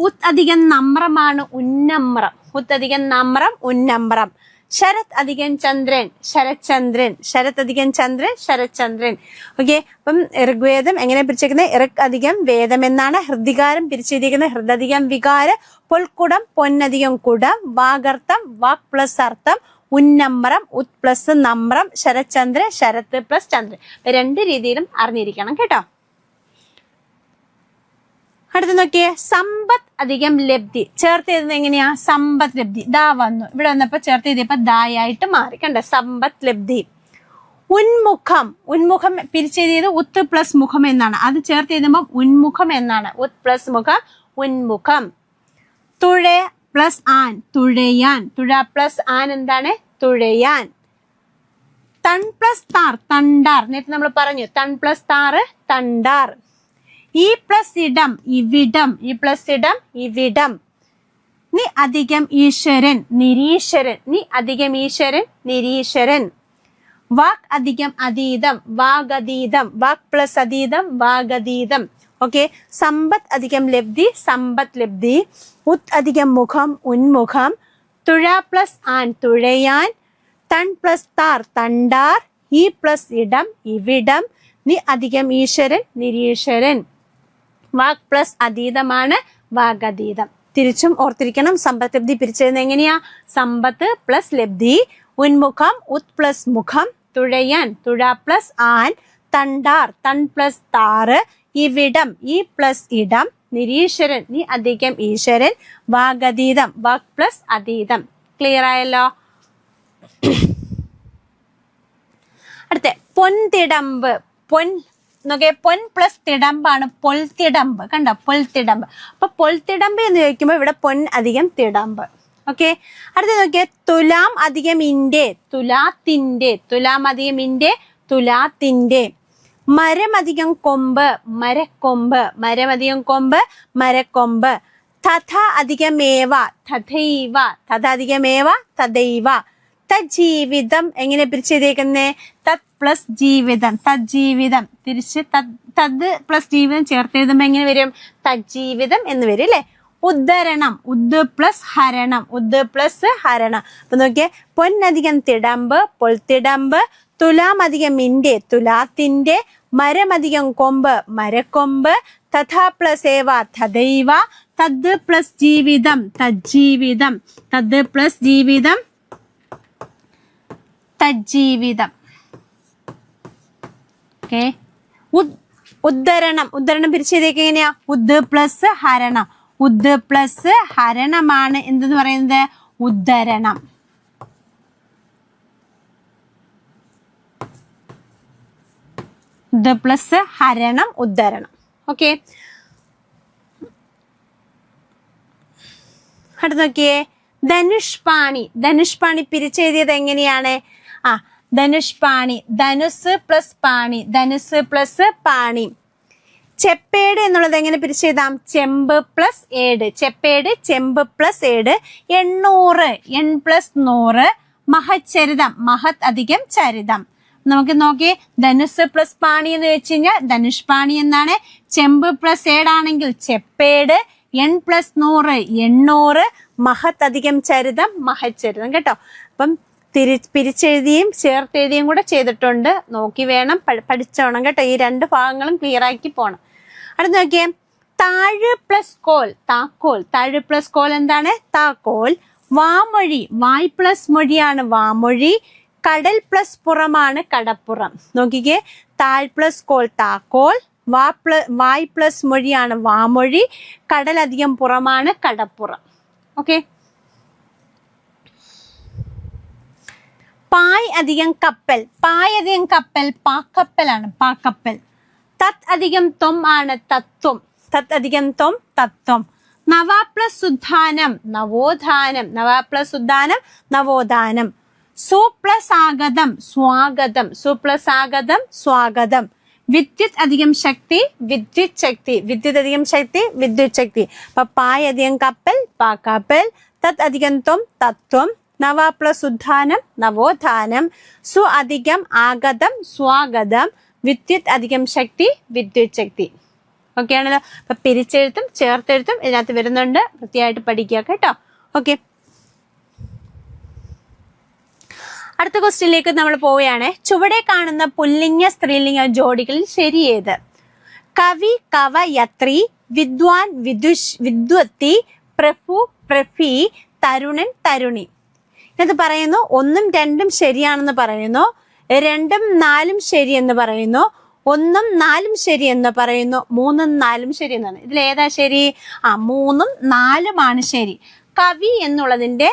ഉത് അധികം നമ്രമാണ്, ഉന്നമ്രം. ഉത് അധികം നമ്രം, ഉന്നമ്രം. ശരത് അധികം ചന്ദ്രൻ, ശരത്ചന്ദ്രൻ. ശരത് അധികം ചന്ദ്രൻ, ശരത്ചന്ദ്രൻ. ഓക്കെ, അപ്പം ഋഗ്വേദം എങ്ങനെ പിരിച്ചേക്കുന്നത്? ഋഗ് അധികം വേദം എന്നാണ്. ഹൃദ്വികാരം പിരിച്ചെഴുതിയിരിക്കുന്നത് ഹൃദധികം വികാരം. പൊൽക്കുടം, പൊന്നധികം കുടം. വാഗർത്ഥം, വാക് പ്ലസ് അർത്ഥം, ഉന്നമ്രം, ഉത് പ്ലസ് നമ്രം. ശരത്ചന്ദ്രൻ, ശരത്ത് പ്ലസ് ചന്ദ്രൻ. രണ്ട് രീതിയിലും അറിഞ്ഞിരിക്കണം കേട്ടോ. അടുത്ത് നോക്കിയേ. സമ്പത്ത് അധികം ലബ്ധി. ചേർത്ത് എഴുതുന്നത് എങ്ങനെയാ? സമ്പത്ത് ലബ്ധി. ദാ വന്നു, ഇവിടെ വന്നപ്പോ ചേർത്ത് എഴുതിയപ്പോ ദായായിട്ട് മാറി. കണ്ട, സമ്പത്ത് ലബ്ധി. ഉന്മുഖം. ഉന്മുഖം പിരിച്ചെഴുതിയത് ഉത്ത് പ്ലസ് മുഖം എന്നാണ്. അത് ചേർത്ത് എഴുതുമ്പോൾ ഉന്മുഖം എന്നാണ്. ഉത് പ്ലസ് മുഖം, ഉന്മുഖം. തുഴ പ്ലസ് ആൻ, തുഴയാൻ. തുഴ പ്ലസ് ആൻ എന്താണ്? തുഴയാൻ. തൺ പ്ലസ് താർ, തണ്ടാർ. നേരത്തെ നമ്മൾ പറഞ്ഞു തൺ പ്ലസ് താറ്, തണ്ടാർ. ഈ പ്ലസ് ഇടം, ഇവിടം. ഈ പ്ലസ് ഇടം, ഇവിടം. നി അധികം ഈശ്വരൻ, നിരീശ്വരൻ. നി അധികം ഈശ്വരൻ, നിരീശ്വരൻ. വാക് അധികം അതീതം, വാഗതീതം. വാക് പ്ലസ് അതീതം, വാഗതീതം. ഓക്കെ, സമ്പത്ത് അധികം ലബ്ധി, സമ്പത്ത് ലബ്ധി. ഉത് അധികം മുഖം, ഉന്മുഖം. തുഴ plus an, തുഴയാൻ. തൺ plus Thar, Thandar. ഈ പ്ലസ് ഇടം, ഇവിടം. നി അധികം ഈശ്വരൻ, നിരീശ്വരൻ. വാക് പ്ലസ് അതീതമാണ്, വാഗതീതം. തിരിച്ചും ഓർത്തിരിക്കണം. സമ്പത്ത് ലബ്ധി പിരിച്ചെഴുതുന്നത് എങ്ങനെയാ? സമ്പത്ത് പ്ലസ് ലബ്ധി. ഉന്മുഖം, ഉത് പ്ലസ് മുഖം. തുഴയാൻ, തുഴ പ്ലസ് ആൻ. തണ്ടാർ, തൺ പ്ലസ് താറ്. ഇവിടം, ഈ പ്ലസ് ഇടം. നിരീശ്വരൻ, നീ അധികം ഈശ്വരൻ. വാഗതീതം, വാക് പ്ലസ് അതീതം. ക്ലിയർ ആയല്ലോ? അടുത്ത പൊൻതിടമ്പ്. പൊൻ നോക്കിയേ, പൊൻ പ്ലസ് തിടമ്പാണ് പൊൽത്തിടമ്പ്. കണ്ടോ, പൊൽത്തിടമ്പ്. അപ്പൊ പൊൽത്തിടമ്പ് എന്ന് ചോദിക്കുമ്പോൾ ഇവിടെ പൊൻ അധികം തിടമ്പ്. ഓക്കെ. അടുത്ത നോക്കിയേ, തുലാം അധികം ഇന്റെ, തുലാത്തിന്റെ. തുലാം അധികം ഇന്റെ, തുലാത്തിന്റെ. മരം അധികം കൊമ്പ്, മരക്കൊമ്പ്. മരം അധികം കൊമ്പ്, മരക്കൊമ്പ്. തഥ അധികമേവ, തഥൈവ. തഥ അധികമേവ, തഥൈവ. തജ്ജീവിതം എങ്ങനെ പിരിച്ചെഴുതിയേക്കുന്നേ? തത് പ്ലസ് ജീവിതം, തജ്ജീവിതം. തിരിച്ച് തത് പ്ലസ് ജീവിതം ചേർത്ത് എഴുതുമ്പോ എങ്ങനെ വരും? തജ്ജീവിതം എന്ന് വരും അല്ലെ. ഉദ്ധരണം, ഉദ് പ്ലസ് ഹരണം, ഉദ് പ്ലസ് ഹരണം. അപ്പൊ നോക്കിയേ, പൊന്നധികം തിടമ്പ്, പൊൽത്തിടമ്പ്. തുലാം അധികം ഇന്റെ, തുലാത്തിന്റെ. മരമധികം കൊമ്പ്, മരക്കൊമ്പ്. തഥാ പ്ലസ് ഏവ, തഥൈവ. തദ് പ്ലസ് ജീവിതം, തജ്ജീവിതം. തദ് പ്ലസ് ജീവിതം, തജ്ജീവിതം. ഓക്കെ. ഉദ്ധരണം, ഉദ്ധരണം പിരിച്ചെഴുതിയൊക്കെ എങ്ങനെയാ? ഉദ് പ്ലസ് ഹരണം. ഉദ് പ്ലസ് ഹരണമാണ് എന്തെന്ന് പറയുന്നത്? ഉദ്ധരണം. ഉദ് പ്ലസ് ഹരണം, ഉദ്ധരണം. ഓക്കെ. അടുത്ത് നോക്കിയേ, ധനുഷ്പാണി. ധനുഷ്പാണി പിരിച്ചെഴുതിയത് എങ്ങനെയാണ്? ധനുഷ്പാണി, ധനുസ് പ്ലസ് പാണി, ധനുസ് പ്ലസ് പാണി. ചെപ്പേട് എന്നുള്ളത് എങ്ങനെ പിരിച്ചെഴുതാം? ചെമ്പ് പ്ലസ് ഏട്, ചെപ്പേട്, ചെമ്പ് പ്ലസ് ഏട്. 800, എൺ പ്ലസ് 100. മഹച്ചരിതം, മഹത് അധികം ചരിതം. നമുക്ക് നോക്കിയേ, ധനുസ് പ്ലസ് പാണി എന്ന് വെച്ച് കഴിഞ്ഞാൽ ധനുഷ്പാണി എന്നാണ്. ചെമ്പ് പ്ലസ് ഏടാണെങ്കിൽ ചെപ്പേട്. എൺ പ്ലസ് 100, 800. മഹത് അധികം ചരിതം, മഹച്ചരിതം. കേട്ടോ. അപ്പം പിരിച്ചെഴുതിയും ചേർത്തെഴുതിയും കൂടെ ചെയ്തിട്ടുണ്ട്. നോക്കി വേണം പഠിച്ചോണം കേട്ടോ. ഈ രണ്ട് ഭാഗങ്ങളും ക്ലിയർ ആക്കി പോണം. അടുത്ത് നോക്കിയേ, താഴ് പ്ലസ് കോൽ, താക്കോൽ. താഴ് പ്ലസ് കോൽ എന്താണ്? താക്കോൽ. വാമൊഴി, വായ് പ്ലസ് മൊഴിയാണ് വാമൊഴി. കടൽ പ്ലസ് പുറമാണ് കടപ്പുറം. നോക്കിക്കേ, താഴ് പ്ലസ് കോൽ താക്കോൽ. വായ് പ്ലസ് മൊഴിയാണ് വാമൊഴി. കടൽ അധികം പുറമാണ് കടപ്പുറം. ഓക്കെ. പായ് അധികം കപ്പൽ, പായ് അധികം കപ്പൽ പാക്കപ്പലാണ്, പാക്കപ്പൽ. തത് അധികം ത്വം ആണ് തത്വം, തത് അധികം ത്വം തത്വം. നവ പ്ലസ് ഉദ്ധാനം, നവോത്ഥാനം. നവ പ്ലസ് ഉദ്ധാനം, നവോത്ഥാനം. സു പ്ലസ് ആഗതം, സ്വാഗതം. സു പ്ലസ് ആഗതം, സ്വാഗതം. വിദ്യുത് അധികം ശക്തി, വിദ്യുത് ശക്തി. വിദ്യുത് അധികം ശക്തി, വിദ്യുത് ശക്തി. അപ്പൊ പായ് അധികം കപ്പൽ, പാക്കപ്പൽ. തത് അധികം ത്വം, തത്വം. നവ പ്ലസ് ഉദ്ധാനം, നവോത്ഥാനം. സു അധികം ആഗതം, സ്വാഗതം. വിദ്യുത് അധികം ശക്തി, വിദ്യുത് ശക്തി. ഓക്കെ ആണല്ലോ. അപ്പൊ പിരിച്ചെഴുത്തും ചേർത്തെഴുത്തും ഇതിനകത്ത് വരുന്നുണ്ട്. വൃത്തിയായിട്ട് പഠിക്കുക കേട്ടോ. ഓക്കെ. അടുത്ത ക്വസ്റ്റ്യനിലേക്ക് നമ്മൾ പോവുകയാണ്. ചുവടെ കാണുന്ന പുല്ലിംഗ സ്ത്രീലിംഗ ജോഡികളിൽ ശരിയേത്? കവി, കവയത്രി. വിദ്വാൻ, വിദ്വത്തി. പ്രഭു, പ്രഭി. തരുണൻ, തരുണി. ഇത് പറയുന്നു 1ഉം 2ഉം ശരിയാണെന്ന് പറയുന്നു, 2ഉം 4ഉം ശരിയെന്ന് പറയുന്നു, 1ഉം 4ഉം ശരിയെന്ന് പറയുന്നു, 3ഉം 4ഉം ശരി എന്നാണ്. ഇതിൽ ഏതാ ശരി? 3ഉം 4ഉമാണ് ശരി. കവി എന്നുള്ളതിന്റെ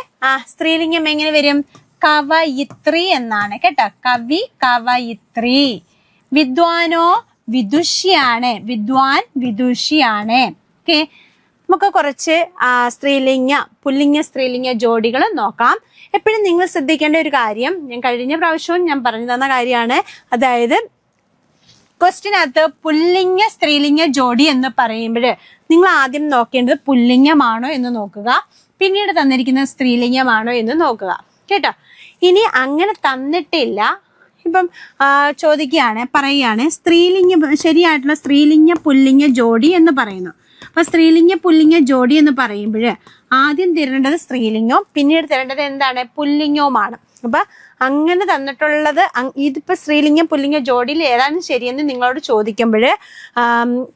സ്ത്രീലിംഗം എങ്ങനെ വരും? കവയിത്രി എന്നാണ് കേട്ടോ. കവി, കവയിത്രി. വിദ്വാനോ വിദുഷിയാണ്, വിദ്വാൻ വിദുഷിയാണ്. ഓക്കെ. നമുക്ക് കുറച്ച് പുല്ലിംഗ സ്ത്രീലിംഗ ജോഡികൾ നോക്കാം. എപ്പോഴും നിങ്ങൾ ശ്രദ്ധിക്കേണ്ട ഒരു കാര്യം, ഞാൻ കഴിഞ്ഞ പ്രാവശ്യവും ഞാൻ പറഞ്ഞു തന്ന കാര്യമാണ്. അതായത് ക്വസ്റ്റ്യനകത്ത് പുല്ലിംഗ സ്ത്രീലിംഗ ജോഡി എന്ന് പറയുമ്പോൾ നിങ്ങൾ ആദ്യം നോക്കേണ്ടത് പുല്ലിംഗമാണോ എന്ന് നോക്കുക, പിന്നീട് തന്നിരിക്കുന്ന സ്ത്രീലിംഗമാണോ എന്ന് നോക്കുക കേട്ടോ. ഇനി അങ്ങനെ തന്നിട്ടില്ല, ഇപ്പം പറയുകയാണ് ശരിയായിട്ടുള്ള സ്ത്രീലിംഗ പുല്ലിംഗ ജോഡി എന്ന് പറയുന്നു. അപ്പൊ സ്ത്രീലിംഗ പുല്ലിംഗ ജോഡി എന്ന് പറയുമ്പോൾ ആദ്യം തരേണ്ടത് സ്ത്രീലിംഗവും പിന്നീട് തരേണ്ടത് എന്താണ്? പുല്ലിംഗവുമാണ്. അപ്പൊ അങ്ങനെ തന്നിട്ടുള്ളത് ഇതിപ്പോ സ്ത്രീലിംഗ പുല്ലിംഗ ജോഡിയിൽ ഏതാണ് ശരിയെന്ന് നിങ്ങളോട് ചോദിക്കുമ്പോൾ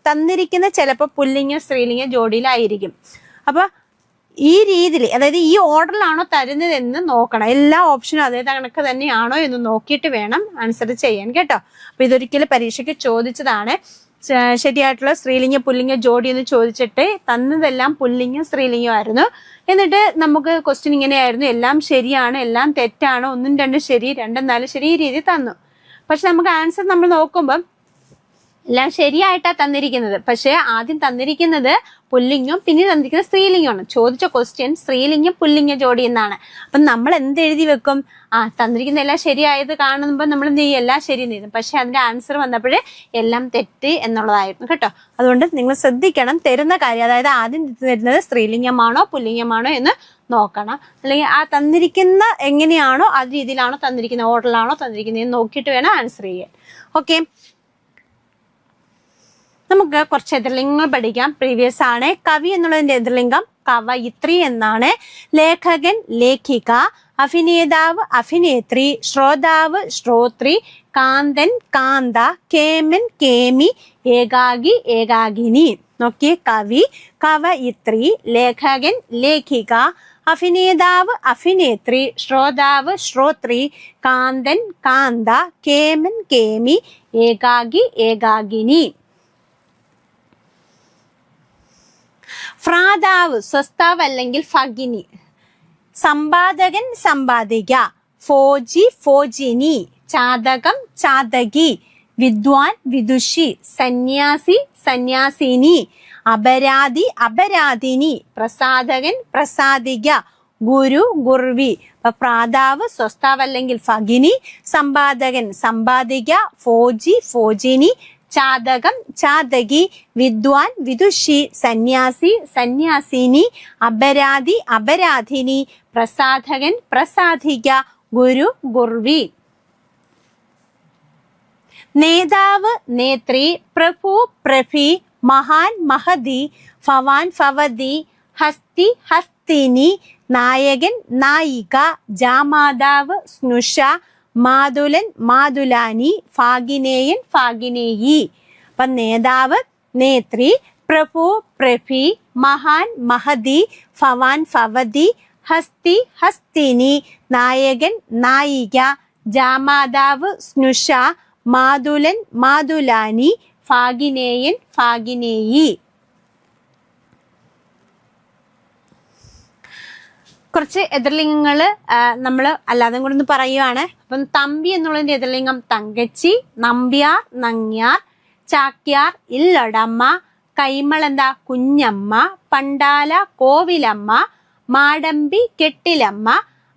തന്നിരിക്കുന്ന ചിലപ്പോൾ പുല്ലിംഗ സ്ത്രീലിംഗ ജോഡിയിലായിരിക്കും. അപ്പൊ ഈ രീതിയിൽ, അതായത് ഈ ഓർഡറിലാണോ തരുന്നതെന്ന് നോക്കണം. എല്ലാ ഓപ്ഷനും അതേ കണക്ക് തന്നെയാണോ എന്ന് നോക്കിയിട്ട് വേണം ആൻസർ ചെയ്യാൻ കേട്ടോ. അപ്പൊ ഇതൊരിക്കലും പരീക്ഷയ്ക്ക് ചോദിച്ചതാണ്. ശരിയായിട്ടുള്ള സ്ത്രീലിംഗ പുല്ലിംഗ ജോഡി എന്ന് ചോദിച്ചിട്ട് തന്നതെല്ലാം പുല്ലിംഗം സ്ത്രീലിംഗമായിരുന്നു. എന്നിട്ട് നമുക്ക് ക്വസ്റ്റ്യൻ ഇങ്ങനെയായിരുന്നു, എല്ലാം ശരിയാണ്, എല്ലാം തെറ്റാണ്, 1 2 ശരി, 2 4 ശരി, ഈ രീതി തന്നു. പക്ഷെ നമുക്ക് ആൻസർ നമ്മൾ നോക്കുമ്പം എല്ലാം ശരിയായിട്ടാണ് തന്നിരിക്കുന്നത്. പക്ഷെ ആദ്യം തന്നിരിക്കുന്നത് പുല്ലിംഗം, പിന്നെ തന്നിരിക്കുന്നത് സ്ത്രീലിംഗമാണ്. ചോദിച്ച ക്വസ്റ്റ്യൻ സ്ത്രീലിംഗം പുല്ലിംഗ ജോഡി എന്നാണ്. അപ്പം നമ്മൾ എന്ത് എഴുതി വെക്കും? തന്നിരിക്കുന്ന എല്ലാം ശരിയായത് കാണുമ്പോൾ നമ്മൾ എന്ത് ചെയ്യും? എല്ലാം ശരി എഴുതും. പക്ഷെ അതിന്റെ ആൻസർ വന്നപ്പോഴേ എല്ലാം തെറ്റ് എന്നുള്ളതായിരുന്നു കേട്ടോ. അതുകൊണ്ട് നിങ്ങൾ ശ്രദ്ധിക്കണം, തരുന്ന കാര്യം, അതായത് ആദ്യം തരുന്നത് സ്ത്രീലിംഗമാണോ പുല്ലിംഗമാണോ എന്ന് നോക്കണം. അല്ലെങ്കിൽ തന്നിരിക്കുന്ന എങ്ങനെയാണോ ആ രീതിയിലാണോ തന്നിരിക്കുന്ന, ഓർഡറിലാണോ തന്നിരിക്കുന്നത് നോക്കിയിട്ട് വേണം ആൻസർ ചെയ്യാൻ. ഓക്കെ, നമുക്ക് കുറച്ച് എതിർലിംഗങ്ങൾ പഠിക്കാം. പ്രീവിയസ് ആണ്. കവി എന്നുള്ളതിന്റെ എതിർലിംഗം കവയിത്രി എന്നാണ്. ലേഖകൻ ലേഖിക, അഭിനേതാവ് അഭിനേത്രി, ശ്രോതാവ് ശ്രോത്രി, കാന്തൻ കാന്ത, കേമൻ കേമി, ഏകാഗി ഏകാഗിനി. നോക്കിയേ, കവി കവയിത്രി, ലേഖകൻ ലേഖിക, അഭിനേതാവ് അഭിനേത്രി, ശ്രോതാവ് ശ്രോത്രി, കാന്തൻ കാന്ത, കേമൻ കേമി, ഏകാഗി ഏകാഗിനി. ഭ്രാതാവ് സ്വസ്താവ് അല്ലെങ്കിൽ ഭഗിനി, സമ്പാദകൻ സമ്പാദിക, ഫോജി ഫോജിനി, ചാതകം ചാതകി, വിദ്വാൻ വിദുഷി, സന്യാസി സന്യാസിനി, അപരാധി അപരാധിനി, പ്രസാദകൻ പ്രസാദിക, ഗുരു ഗുർവി. അപ്പൊ പ്രാതാവ് സ്വസ്താവ് അല്ലെങ്കിൽ ഭഗിനി, സമ്പാദകൻ സമ്പാദിക, ഫോജി ഫോജിനി, ചാതകം ചാതകി, വിദ്വാൻ വിദുഷി, സന്യാസി സന്യാസിനി, അപരാധി അപരാധിനി, പ്രസാധകൻ പ്രസാധിക, ഗുരു ഗുർവി. നേതാവ് നേത്രി, പ്രഭു പ്രഭി, മഹാൻ മഹതി, ഭവാൻ ഭവതി, ഹസ്തി ഹസ്തിനി, നായകൻ നായിക, ജാമാതാവ് സ്നുഷ, മാതുലൻ മാതുലാനി, ഫാഗിനേയൻ ഫാഗിനേയി. അപ്പൊ നേതാവ് നേത്രി, പ്രഭു പ്രഭി, മഹാൻ മഹതി, ഭവാൻ ഭവതി, ഹസ്തി ഹസ്തിനി, നായകൻ നായിക, ജാമാതാവ് സ്നുഷ, മാതുലൻ മാതുലാനി, ഫാഗിനേയൻ ഫാഗിനേയി. കുറച്ച് എതിർലിംഗങ്ങൾ നമ്മൾ അല്ലാതെ കൂടെ ഒന്ന് പറയുവാണ്. അപ്പം തമ്പി എന്നുള്ളതിന്റെ എതിർലിംഗം തങ്കച്ചി, നമ്പ്യാർ നങ്ങ്യാർ, ചാക്യാർ ഇല്ലൊടമ്മ, കൈമൾ എന്താ കുഞ്ഞമ്മ, പണ്ടാല കോവിലമ്മ, മാടമ്പി കെട്ടിലമ്മ,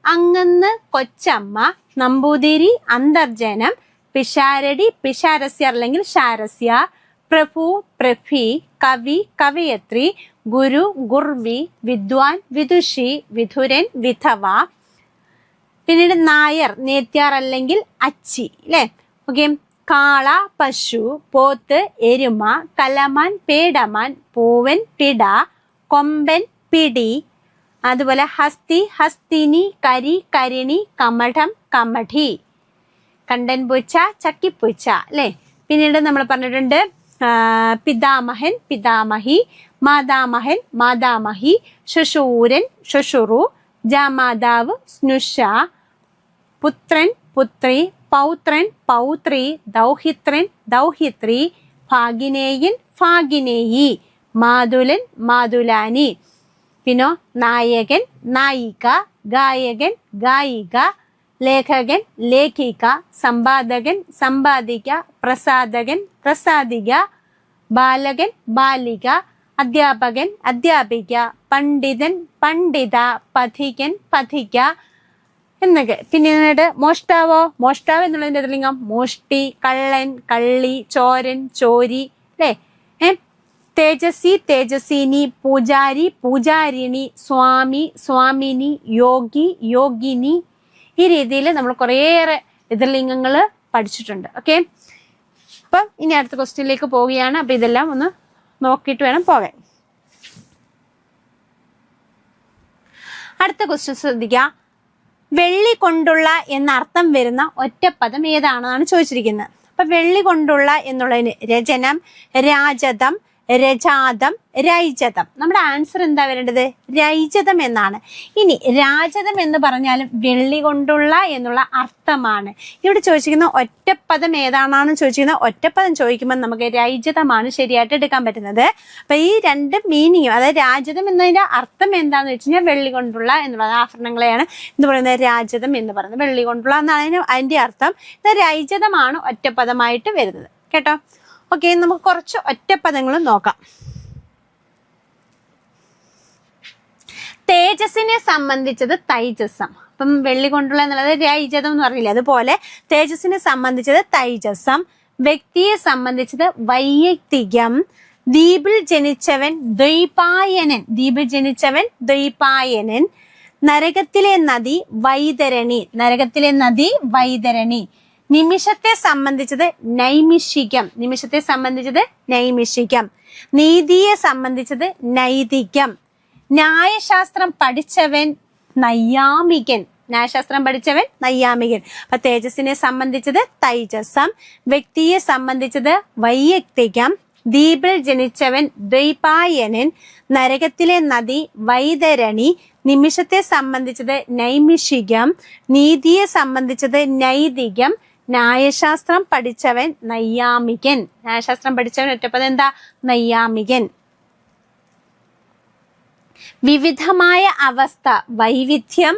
അങ്ങന്ന് കൊച്ചമ്മ, നമ്പൂതിരി അന്തർജനം, പിഷാരടി പിഷാരസ്യർ അല്ലെങ്കിൽ ശാരസ്യാർ, പ്രഭു പ്രഭി, കവി കവയത്രി, ഗുരു ഗുർവി, വിദ്വാൻ വിദുഷി, വിധുരൻ വിധവ. പിന്നീട് നായർ നേത്യാർ അല്ലെങ്കിൽ അച്ചി അല്ലെ. ഓക്കെ, കാള പശു, പോത്ത് എരുമ, കലമാൻ പേടമാൻ, പൂവൻ പിട, കൊമ്പൻ പിടി. അതുപോലെ ഹസ്തി ഹസ്തിനി, കരി കരിണി, കമഠം കമഠി, കണ്ടൻ പൂച്ച ചക്കിപ്പൂച്ച അല്ലെ. പിന്നീട് നമ്മൾ പറഞ്ഞിട്ടുണ്ട് പിതാമഹൻ പിതാമഹി, മാതാമഹൻ മാതാമഹി, ശുശൂരൻ ശുശുറു, ജാമാതാവ് സ്നുഷ, പുത്രൻ പുത്രി, പൗത്രൻ പൗത്രി, ദൗഹിത്രൻ ദൗഹിത്രി, ഭാഗിനേയൻ ഭാഗിനേയി, മാതുലൻ മാതുലാനി. പിന്നെ നായകൻ നായിക, ഗായകൻ ഗായിക, ലേഖകൻ ലേഖിക, സമ്പാദകൻ സമ്പാദിക, പ്രസാദകൻ പ്രസാദിക, ബാലകൻ ബാലിക, അധ്യാപകൻ അധ്യാപിക, പണ്ഡിതൻ പണ്ഡിത, പഥികൻ പഥിക എന്നൊക്കെ. പിന്നീട് മോഷ്ടാവോ, മോഷ്ടാവ് എന്നുള്ളതിന്റെ എതിർലിംഗം മോഷ്ടി, കള്ളൻ കള്ളി, ചോരൻ ചോരി അല്ലേ. തേജസ്വി തേജസ്വിനി, പൂജാരി പൂജാരിണി, സ്വാമി സ്വാമിനി, യോഗി യോഗിനി. ഈ രീതിയിൽ നമ്മൾ കുറേയേറെ എതിർലിംഗങ്ങൾ പഠിച്ചിട്ടുണ്ട്. ഓക്കെ, അപ്പം ഇനി അടുത്ത ക്വസ്റ്റ്യനിലേക്ക് പോവുകയാണ്. അപ്പൊ ഇതെല്ലാം ഒന്ന് നോക്കിയിട്ട് വേണം പോകാൻ. അടുത്ത ക്വസ്റ്റ്യൻ ശ്രദ്ധിക്കുക. വെള്ളി കൊണ്ടുള്ള എന്നർത്ഥം വരുന്ന ഒറ്റപ്പദം ഏതാണെന്നാണ് ചോദിച്ചിരിക്കുന്നത്. അപ്പൊ വെള്ളി കൊണ്ടുള്ള എന്നുള്ളതിന് രചനം, രാജതം, രജാതം, രൈജതം. നമ്മുടെ ആൻസർ എന്താ വരേണ്ടത്? രൈജതം എന്നാണ്. ഇനി രാജതം എന്ന് പറഞ്ഞാലും വെള്ളി കൊണ്ടുള്ള എന്നുള്ള അർത്ഥമാണ്. ഇവിടെ ചോദിച്ചിരിക്കുന്ന ഒറ്റപ്പദം ഏതാണെന്ന് ചോദിച്ചിരിക്കുന്നത്, ഒറ്റപ്പദം ചോദിക്കുമ്പോൾ നമുക്ക് രൈജതമാണ് ശരിയായിട്ട് എടുക്കാൻ പറ്റുന്നത്. അപ്പൊ ഈ രണ്ട് മീനിങ്ങും, അതായത് രാജതം എന്നതിന്റെ അർത്ഥം എന്താന്ന് വെച്ച് കഴിഞ്ഞാൽ വെള്ളി കൊണ്ടുള്ള എന്നുള്ള ആഭരണങ്ങളെയാണ് എന്ന് പറയുന്നത് രാജതം എന്ന് പറയുന്നത്. വെള്ളി കൊണ്ടുള്ള എന്നാണ് അതിന്റെ അർത്ഥം. രൈജതമാണ് ഒറ്റപ്പദമായിട്ട് വരുന്നത് കേട്ടോ. ഓക്കെ, നമുക്ക് കുറച്ച് ഒറ്റപ്പദങ്ങളും നോക്കാം. തേജസ്സിനെ സംബന്ധിച്ചത് തൈജസം. അപ്പം വെള്ളി കൊണ്ടുള്ള എന്നുള്ളത് രൈജതം എന്ന് പറഞ്ഞില്ലേ, അതുപോലെ തേജസ്സിനെ സംബന്ധിച്ചത് തൈജസം, വ്യക്തിയെ സംബന്ധിച്ചത് വൈയക്തികം, ദ്വീപിൽ ജനിച്ചവൻ ദ്വൈപായനൻ, ദ്വീപിൽ ജനിച്ചവൻ ദ്വൈപായനൻ, നരകത്തിലെ നദി വൈതരണി, നരകത്തിലെ നദി വൈതരണി, നിമിഷത്തെ സംബന്ധിച്ചത് നൈമിഷികം, നിമിഷത്തെ സംബന്ധിച്ചത് നൈമിഷികം, നീതിയെ സംബന്ധിച്ചത് നൈതികം, ന്യായശാസ്ത്രം പഠിച്ചവൻ നൈയാമികൻ, ന്യായശാസ്ത്രം പഠിച്ചവൻ നൈയാമികൻ. അപ്പൊ തേജസ്സിനെ സംബന്ധിച്ചത് തൈജസം, വ്യക്തിയെ സംബന്ധിച്ചത് വൈയക്തികം, ദ്വീപിൽ ജനിച്ചവൻ ദ്വൈപായനൻ, നരകത്തിലെ നദി വൈതരണി, നിമിഷത്തെ സംബന്ധിച്ചത് നൈമിഷികം, നീതിയെ സംബന്ധിച്ചത് നൈതികം, ന്യായശാസ്ത്രം പഠിച്ചവൻ നൈയാമികൻ. ന്യായശാസ്ത്രം പഠിച്ചവൻ ഒറ്റപ്പദം എന്താ? നൈയാമികൻ. വിവിധമായ അവസ്ഥ വൈവിധ്യം,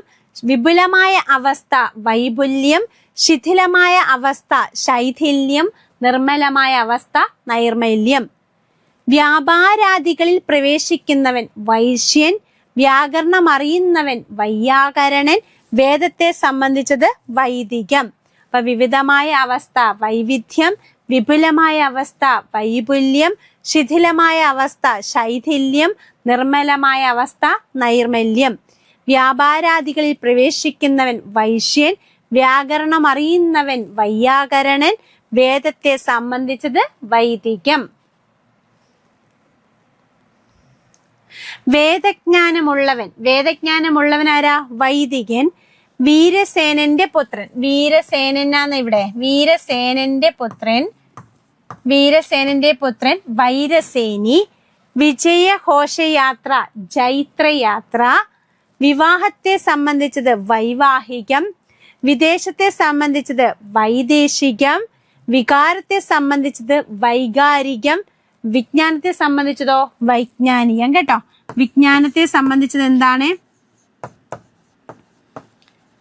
വിപുലമായ അവസ്ഥ വൈപുല്യം, ശിഥിലമായ അവസ്ഥ ശൈഥില്യം, നിർമ്മലമായ അവസ്ഥ നൈർമല്യം. വ്യാപാരാദികളിൽ പ്രവേശിക്കുന്നവൻ വൈശ്യൻ, വ്യാകരണം അറിയുന്നവൻ വൈയാകരണൻ, വേദത്തെ സംബന്ധിച്ചത് വൈദികം. അപ്പൊ വിവിധമായ അവസ്ഥ വൈവിധ്യം, വിപുലമായ അവസ്ഥ വൈപുല്യം, ശിഥിലമായ അവസ്ഥ ശൈഥില്യം, നിർമ്മലമായ അവസ്ഥ നൈർമല്യം. വ്യാപാരാദികളിൽ പ്രവേശിക്കുന്നവൻ വൈശ്യൻ, വ്യാകരണം അറിയുന്നവൻ വൈയാകരണൻ, വേദത്തെ സംബന്ധിച്ചത് വൈദികം. വേദജ്ഞാനമുള്ളവൻ, വേദജ്ഞാനമുള്ളവൻ ആരാ? വൈദികൻ. വീരസേനന്റെ പുത്രൻ, വീരസേനനാണ് ഇവിടെ, വീരസേനന്റെ പുത്രൻ, വീരസേനന്റെ പുത്രൻ വൈരസേനി. വിജയഘോഷയാത്ര ജൈത്രയാത്ര, വിവാഹത്തെ സംബന്ധിച്ചത് വൈവാഹികം, വിദേശത്തെ സംബന്ധിച്ചത് വൈദേശികം, വികാരത്തെ സംബന്ധിച്ചത് വൈകാരികം, വിജ്ഞാനത്തെ സംബന്ധിച്ചതോ വൈജ്ഞാനികം. കേട്ടോ, വിജ്ഞാനത്തെ സംബന്ധിച്ചത് എന്താണ്?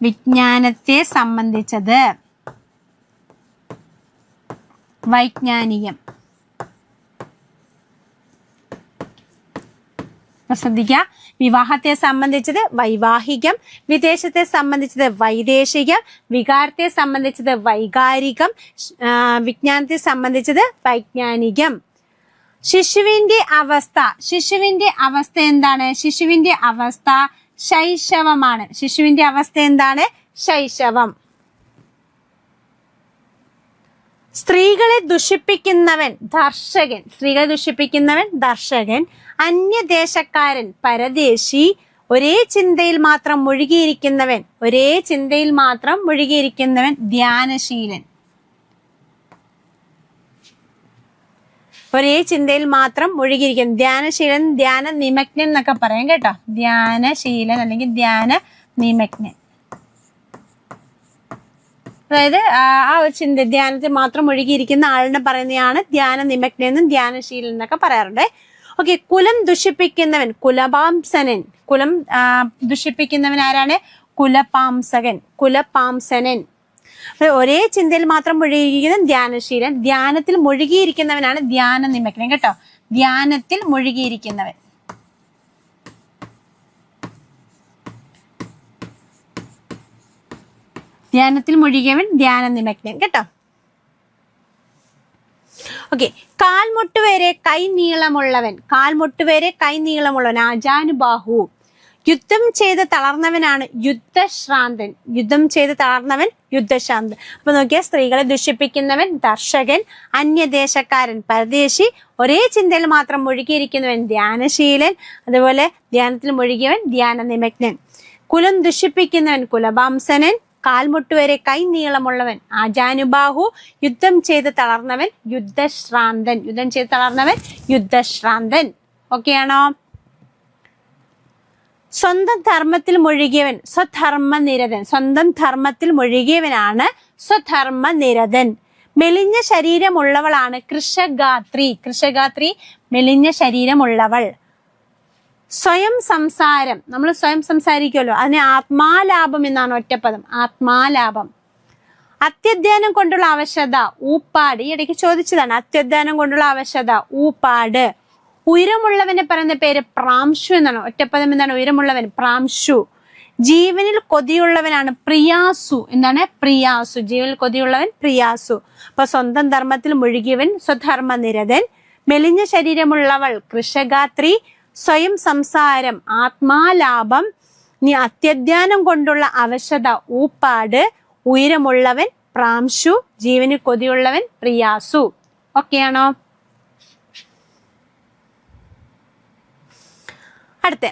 വിജ്ഞാനത്തെ സംബന്ധിച്ചത് വൈജ്ഞാനികം. ശ്രദ്ധിക്കുക, വിവാഹത്തെ സംബന്ധിച്ചത് വൈവാഹികം, വിദേശത്തെ സംബന്ധിച്ചത് വൈദേശികം, വികാരത്തെ സംബന്ധിച്ചത് വൈകാരികം, വിജ്ഞാനത്തെ സംബന്ധിച്ചത് വൈജ്ഞാനികം. ശിശുവിന്റെ അവസ്ഥ, ശിശുവിന്റെ അവസ്ഥ എന്താണ്? ശിശുവിന്റെ അവസ്ഥ ശൈശവമാണ്. ശിശുവിന്റെ അവസ്ഥ എന്താണ്? ശൈശവം. സ്ത്രീകളെ ദുഷിപ്പിക്കുന്നവൻ ദർശകൻ, സ്ത്രീകളെ ദുഷിപ്പിക്കുന്നവൻ ദർശകൻ. അന്യദേശക്കാരൻ പരദേശി. ഒരേ ചിന്തയിൽ മാത്രം മുഴുകിയിരിക്കുന്നവൻ, ഒരേ ചിന്തയിൽ മാത്രം മുഴുകിയിരിക്കുന്നവൻ ധ്യാനശീലൻ. ഒരേ ചിന്തയിൽ മാത്രം മുഴുകിയിരിക്കുന്നു. ധ്യാനശീലൻ, ധ്യാന നിമഗ്നൻ എന്നൊക്കെ പറയാം കേട്ടോ. ധ്യാനശീലൻ അല്ലെങ്കിൽ ധ്യാന നിമഗ്നൻ, അതായത് ആ ഒരു ചിന്ത, ധ്യാനത്തിൽ മാത്രം മുഴുകിയിരിക്കുന്ന ആളിനെ പറയുന്നതാണ് ധ്യാന നിമഗ്നൻ എന്നും ധ്യാനശീലൻ എന്നൊക്കെ പറയാറുണ്ട്. ഓക്കെ, കുലം ദുഷിപ്പിക്കുന്നവൻ കുലപാംസനൻ. കുലം ദുഷിപ്പിക്കുന്നവൻ ആരാണ്? കുലപാംസകൻ, കുലപാംസനൻ. ഒരേ ചിന്തയിൽ മാത്രം മുഴുകിയിരിക്കുന്ന ധ്യാനശീലൻ. ധ്യാനത്തിൽ മുഴുകിയിരിക്കുന്നവനാണ് ധ്യാന നിമഗ്നൻ. കേട്ടോ, ധ്യാനത്തിൽ മുഴുകിയിരിക്കുന്നവൻ. ധ്യാനത്തിൽ മുഴുകിയവൻ ധ്യാന നിമഗ്നൻ. കേട്ടോ, ഓക്കെ. കാൽമുട്ടുവരെ കൈ നീളമുള്ളവൻ, കാൽമുട്ടുവരെ കൈ നീളമുള്ളവൻ ആജാനുബാഹു. യുദ്ധം ചെയ്ത് തളർന്നവനാണ് യുദ്ധശ്രാന്തൻ, യുദ്ധം ചെയ്ത് തളർന്നവൻ യുദ്ധശ്രാന്തൻ. അപ്പൊ നോക്കിയാ, സ്ത്രീകളെ ദുഷിപ്പിക്കുന്നവൻ ദർശകൻ, അന്യദേശക്കാരൻ പരദേശി, ഒരേ ചിന്തയിൽ മാത്രം മുഴുകിയിരിക്കുന്നവൻ ധ്യാനശീലൻ, അതുപോലെ ധ്യാനത്തിൽ മുഴുകിയവൻ ധ്യാന നിമഗ്നൻ. കുലം ദുഷിപ്പിക്കുന്നവൻ കുലപാംസനൻ, കാൽമുട്ട് വരെ കൈ നീളമുള്ളവൻ. ആജാനുബാഹു, യുദ്ധം ചെയ്ത് തളർന്നവൻ യുദ്ധശ്രാന്തൻ. യുദ്ധം ചെയ്ത് തളർന്നവൻ യുദ്ധശ്രാന്തൻ. ഓക്കെയാണോ? സ്വന്തം ധർമ്മത്തിൽ മുഴുകിയവൻ സ്വധർമ്മനിരതൻ. സ്വന്തം ധർമ്മത്തിൽ മുഴുകിയവനാണ് സ്വധർമ്മനിരതൻ. മെലിഞ്ഞ ശരീരമുള്ളവളാണ് കൃഷഗാത്രി. കൃഷഗാത്രി മെലിഞ്ഞ ശരീരമുള്ളവൾ. സ്വയം സംസാരം, നമ്മൾ സ്വയം സംസാരിക്കുമല്ലോ, അതിനെ ആത്മാലാപം എന്നാണ് ഒറ്റപ്പദം. ആത്മാലാപം. അത്യധ്വാനം കൊണ്ടുള്ള അവശത ഊപ്പാട്. ഈ ഇടയ്ക്ക് ചോദിച്ചതാണ് അത്യധ്വാനം കൊണ്ടുള്ള അവശത ഊപ്പാട്. ഉയരമുള്ളവനെ പറയുന്ന പേര് പ്രാംശു എന്നാണ്. ഒറ്റപ്പദം എന്താണ്? ഉയരമുള്ളവൻ, പ്രാംശു. ജീവനിൽ കൊതിയുള്ളവനാണ് പ്രിയാസു. എന്താണ്? പ്രിയാസു. ജീവനിൽ കൊതിയുള്ളവൻ പ്രിയാസു. അപ്പൊ സ്വന്തം ധർമ്മത്തിൽ മുഴുകിയവൻ സ്വധർമ്മനിരതൻ. മെലിഞ്ഞ ശരീരമുള്ളവൾ കൃഷഗാത്രി. സ്വയം സംസാരം ആത്മാലാപം. അത്യധ്വാനം കൊണ്ടുള്ള അവശത ഊപ്പാട്. ഉയരമുള്ളവൻ പ്രാംശു. ജീവനിൽ കൊതിയുള്ളവൻ പ്രിയാസു. ഓക്കെയാണോ? അടുത്ത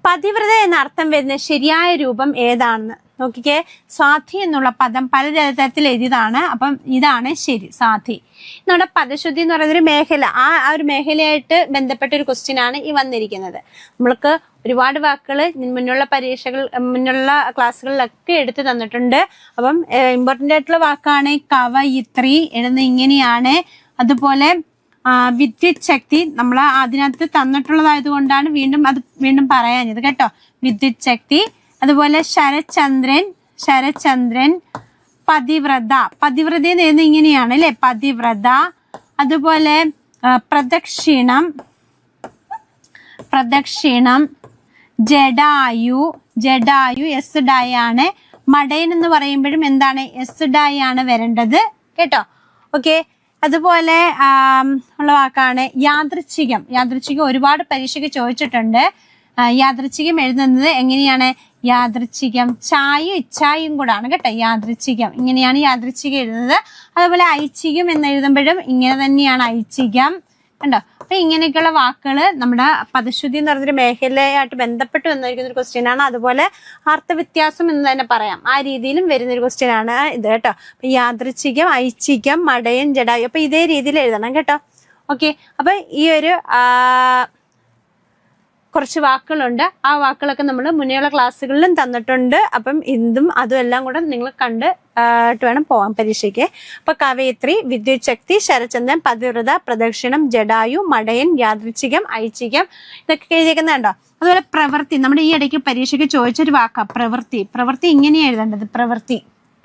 പതിവ്രത എന്ന അർത്ഥം വരുന്ന ശരിയായ രൂപം ഏതാണെന്ന് നോക്കിക്കേ. സ്വാധി എന്നുള്ള പദം പലതരത്തിൽ എഴുതിയതാണ്. അപ്പം ഇതാണ് ശരി, സ്വാധി. നമ്മുടെ പദശുദ്ധി എന്ന് പറയുന്ന ഒരു മേഖല, ആ ഒരു മേഖലയായിട്ട് ബന്ധപ്പെട്ട ഒരു ക്വസ്റ്റ്യൻ ആണ് ഈ വന്നിരിക്കുന്നത്. നമ്മൾക്ക് ഒരുപാട് വാക്കുകൾ മുന്നുള്ള ക്ലാസ്സുകളിലൊക്കെ എടുത്തു തന്നിട്ടുണ്ട്. അപ്പം ഇമ്പോർട്ടൻ്റ് ആയിട്ടുള്ള വാക്കാണ് കവയിത്രി, എഴുതുന്നത് ഇങ്ങനെയാണ്. അതുപോലെ വിദ്യുത് ശക്തി നമ്മൾ അതിനകത്ത് തന്നിട്ടുള്ളതായത് കൊണ്ടാണ് വീണ്ടും പറയാഞ്ഞത് കേട്ടോ. വിദ്യുത് ശക്തി. അതുപോലെ ശരചന്ദ്രൻ. പതിവ്രത. പതിവ്രത എന്ന് എഴുതുന്നത് ഇങ്ങനെയാണ് അല്ലെ, പതിവ്രത. അതുപോലെ പ്രദക്ഷിണം. ജഡായു എസ് ഡായ ആണ്. മടയൻ എന്ന് പറയുമ്പോഴും എന്താണ്? എസ് ഡായ ആണ് വരേണ്ടത് കേട്ടോ. ഓക്കെ. അതുപോലെ ഉള്ള വാക്കാണ് യാദൃച്ഛികം. യാദൃച്ഛികം ഒരുപാട് പരീക്ഷയ്ക്ക് ചോദിച്ചിട്ടുണ്ട്. യാദൃച്ഛികം എഴുതുന്നത് എങ്ങനെയാണ്? യാദൃച്ഛികം ചായും ഇച്ഛായും കൂടാണ് കേട്ടോ. യാദൃച്ഛികം ഇങ്ങനെയാണ് യാദൃച്ഛികം എഴുതുന്നത്. അതുപോലെ ഐച്ഛികം എന്ന് എഴുതുമ്പോഴും ഇങ്ങനെ തന്നെയാണ് ഐച്ഛികം കണ്ടോ. അപ്പൊ ഇങ്ങനെയൊക്കെയുള്ള വാക്കുകൾ നമ്മുടെ പദശുദ്ധി എന്ന് പറഞ്ഞൊരു മേഖലയായിട്ട് ബന്ധപ്പെട്ട് വന്നിരിക്കുന്ന ഒരു ക്വസ്റ്റ്യൻ ആണ്. അതുപോലെ അർത്ഥവ്യത്യാസം എന്ന് തന്നെ പറയാം, ആ രീതിയിലും വരുന്നൊരു ക്വസ്റ്റ്യൻ ആണ് ഇത് കേട്ടോ. അപ്പൊ യാദൃച്ഛികം, ഐച്ഛികം, മടയൻ, ജഡായു, അപ്പൊ ഇതേ രീതിയിൽ എഴുതണം കേട്ടോ. ഓക്കെ. അപ്പൊ ഈ ഒരു കുറച്ച് വാക്കുകളുണ്ട്. ആ വാക്കുകളൊക്കെ നമ്മൾ മുന്നേയുള്ള ക്ലാസ്സുകളിലും തന്നിട്ടുണ്ട്. അപ്പം ഇതും അതും എല്ലാം കൂടെ നിങ്ങൾ കണ്ടിട്ട് വേണം പോവാൻ പരീക്ഷയ്ക്ക്. അപ്പൊ കവയിത്രി, വിദ്യുത് ശക്തി, ശരചന്ദ്രൻ, പതിവ്രത, പ്രദക്ഷിണം, ജഡായു, മടയൻ, യാദൃച്ഛികം, ഐച്ഛികം, ഇതൊക്കെ എഴുതിയേക്കുന്നുണ്ടോ. അതുപോലെ പ്രവൃത്തി, നമ്മുടെ ഈ ഇടയ്ക്ക് പരീക്ഷയ്ക്ക് ചോദിച്ചൊരു വാക്കാ പ്രവൃത്തി. പ്രവൃത്തി ഇങ്ങനെയാണ് എഴുതേണ്ടത്, പ്രവൃത്തി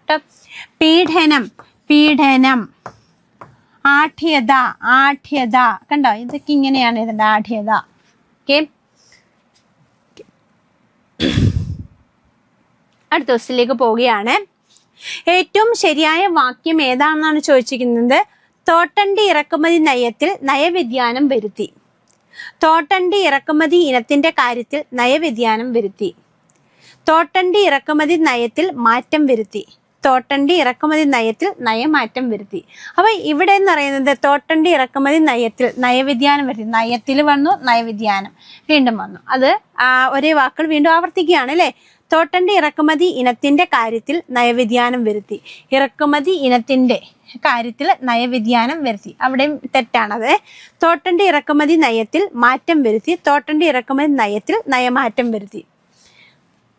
കേട്ടോ. പീഡനം. ആഠ്യത കണ്ടോ, ഇതൊക്കെ ഇങ്ങനെയാണ് എഴുതേണ്ടത്, ആഠ്യത. ഓക്കെ. അടുത്ത ക്വസ്റ്റ്യനിലേക്ക് പോവുകയാണ്. ഏറ്റവും ശരിയായ വാക്യം ഏതാണെന്നാണ് ചോദിച്ചിരിക്കുന്നത്. തോട്ടണ്ടി ഇറക്കുമതി നയത്തിൽ നയവ്യതിയാനം വരുത്തി. തോട്ടണ്ടി ഇറക്കുമതി ഇനത്തിന്റെ കാര്യത്തിൽ നയവ്യതിയാനം വരുത്തി. തോട്ടണ്ടി ഇറക്കുമതി നയത്തിൽ മാറ്റം വരുത്തി. തോട്ടണ്ടി ഇറക്കുമതി നയത്തിൽ നയമാറ്റം വരുത്തി. അപ്പൊ ഇവിടെ എന്ന് പറയുന്നത് തോട്ടണ്ടി ഇറക്കുമതി നയത്തിൽ നയവ്യതിയാനം വരുത്തി. നയത്തിൽ വന്നു, നയവ്യതിയാനം വീണ്ടും വന്നു. അത് ഒരേ വാക്കുകൾ വീണ്ടും ആവർത്തിക്കുകയാണ് അല്ലെ. തോട്ടണ്ടി ഇറക്കുമതി ഇനത്തിന്റെ കാര്യത്തിൽ നയവ്യതിയാനം വരുത്തി. ഇറക്കുമതി ഇനത്തിന്റെ കാര്യത്തിൽ നയവ്യതിയാനം വരുത്തി, അവിടെയും തെറ്റാണത്. തോട്ടണ്ടി ഇറക്കുമതി നയത്തിൽ മാറ്റം വരുത്തി. തോട്ടണ്ടി ഇറക്കുമതി നയത്തിൽ നയമാറ്റം വരുത്തി.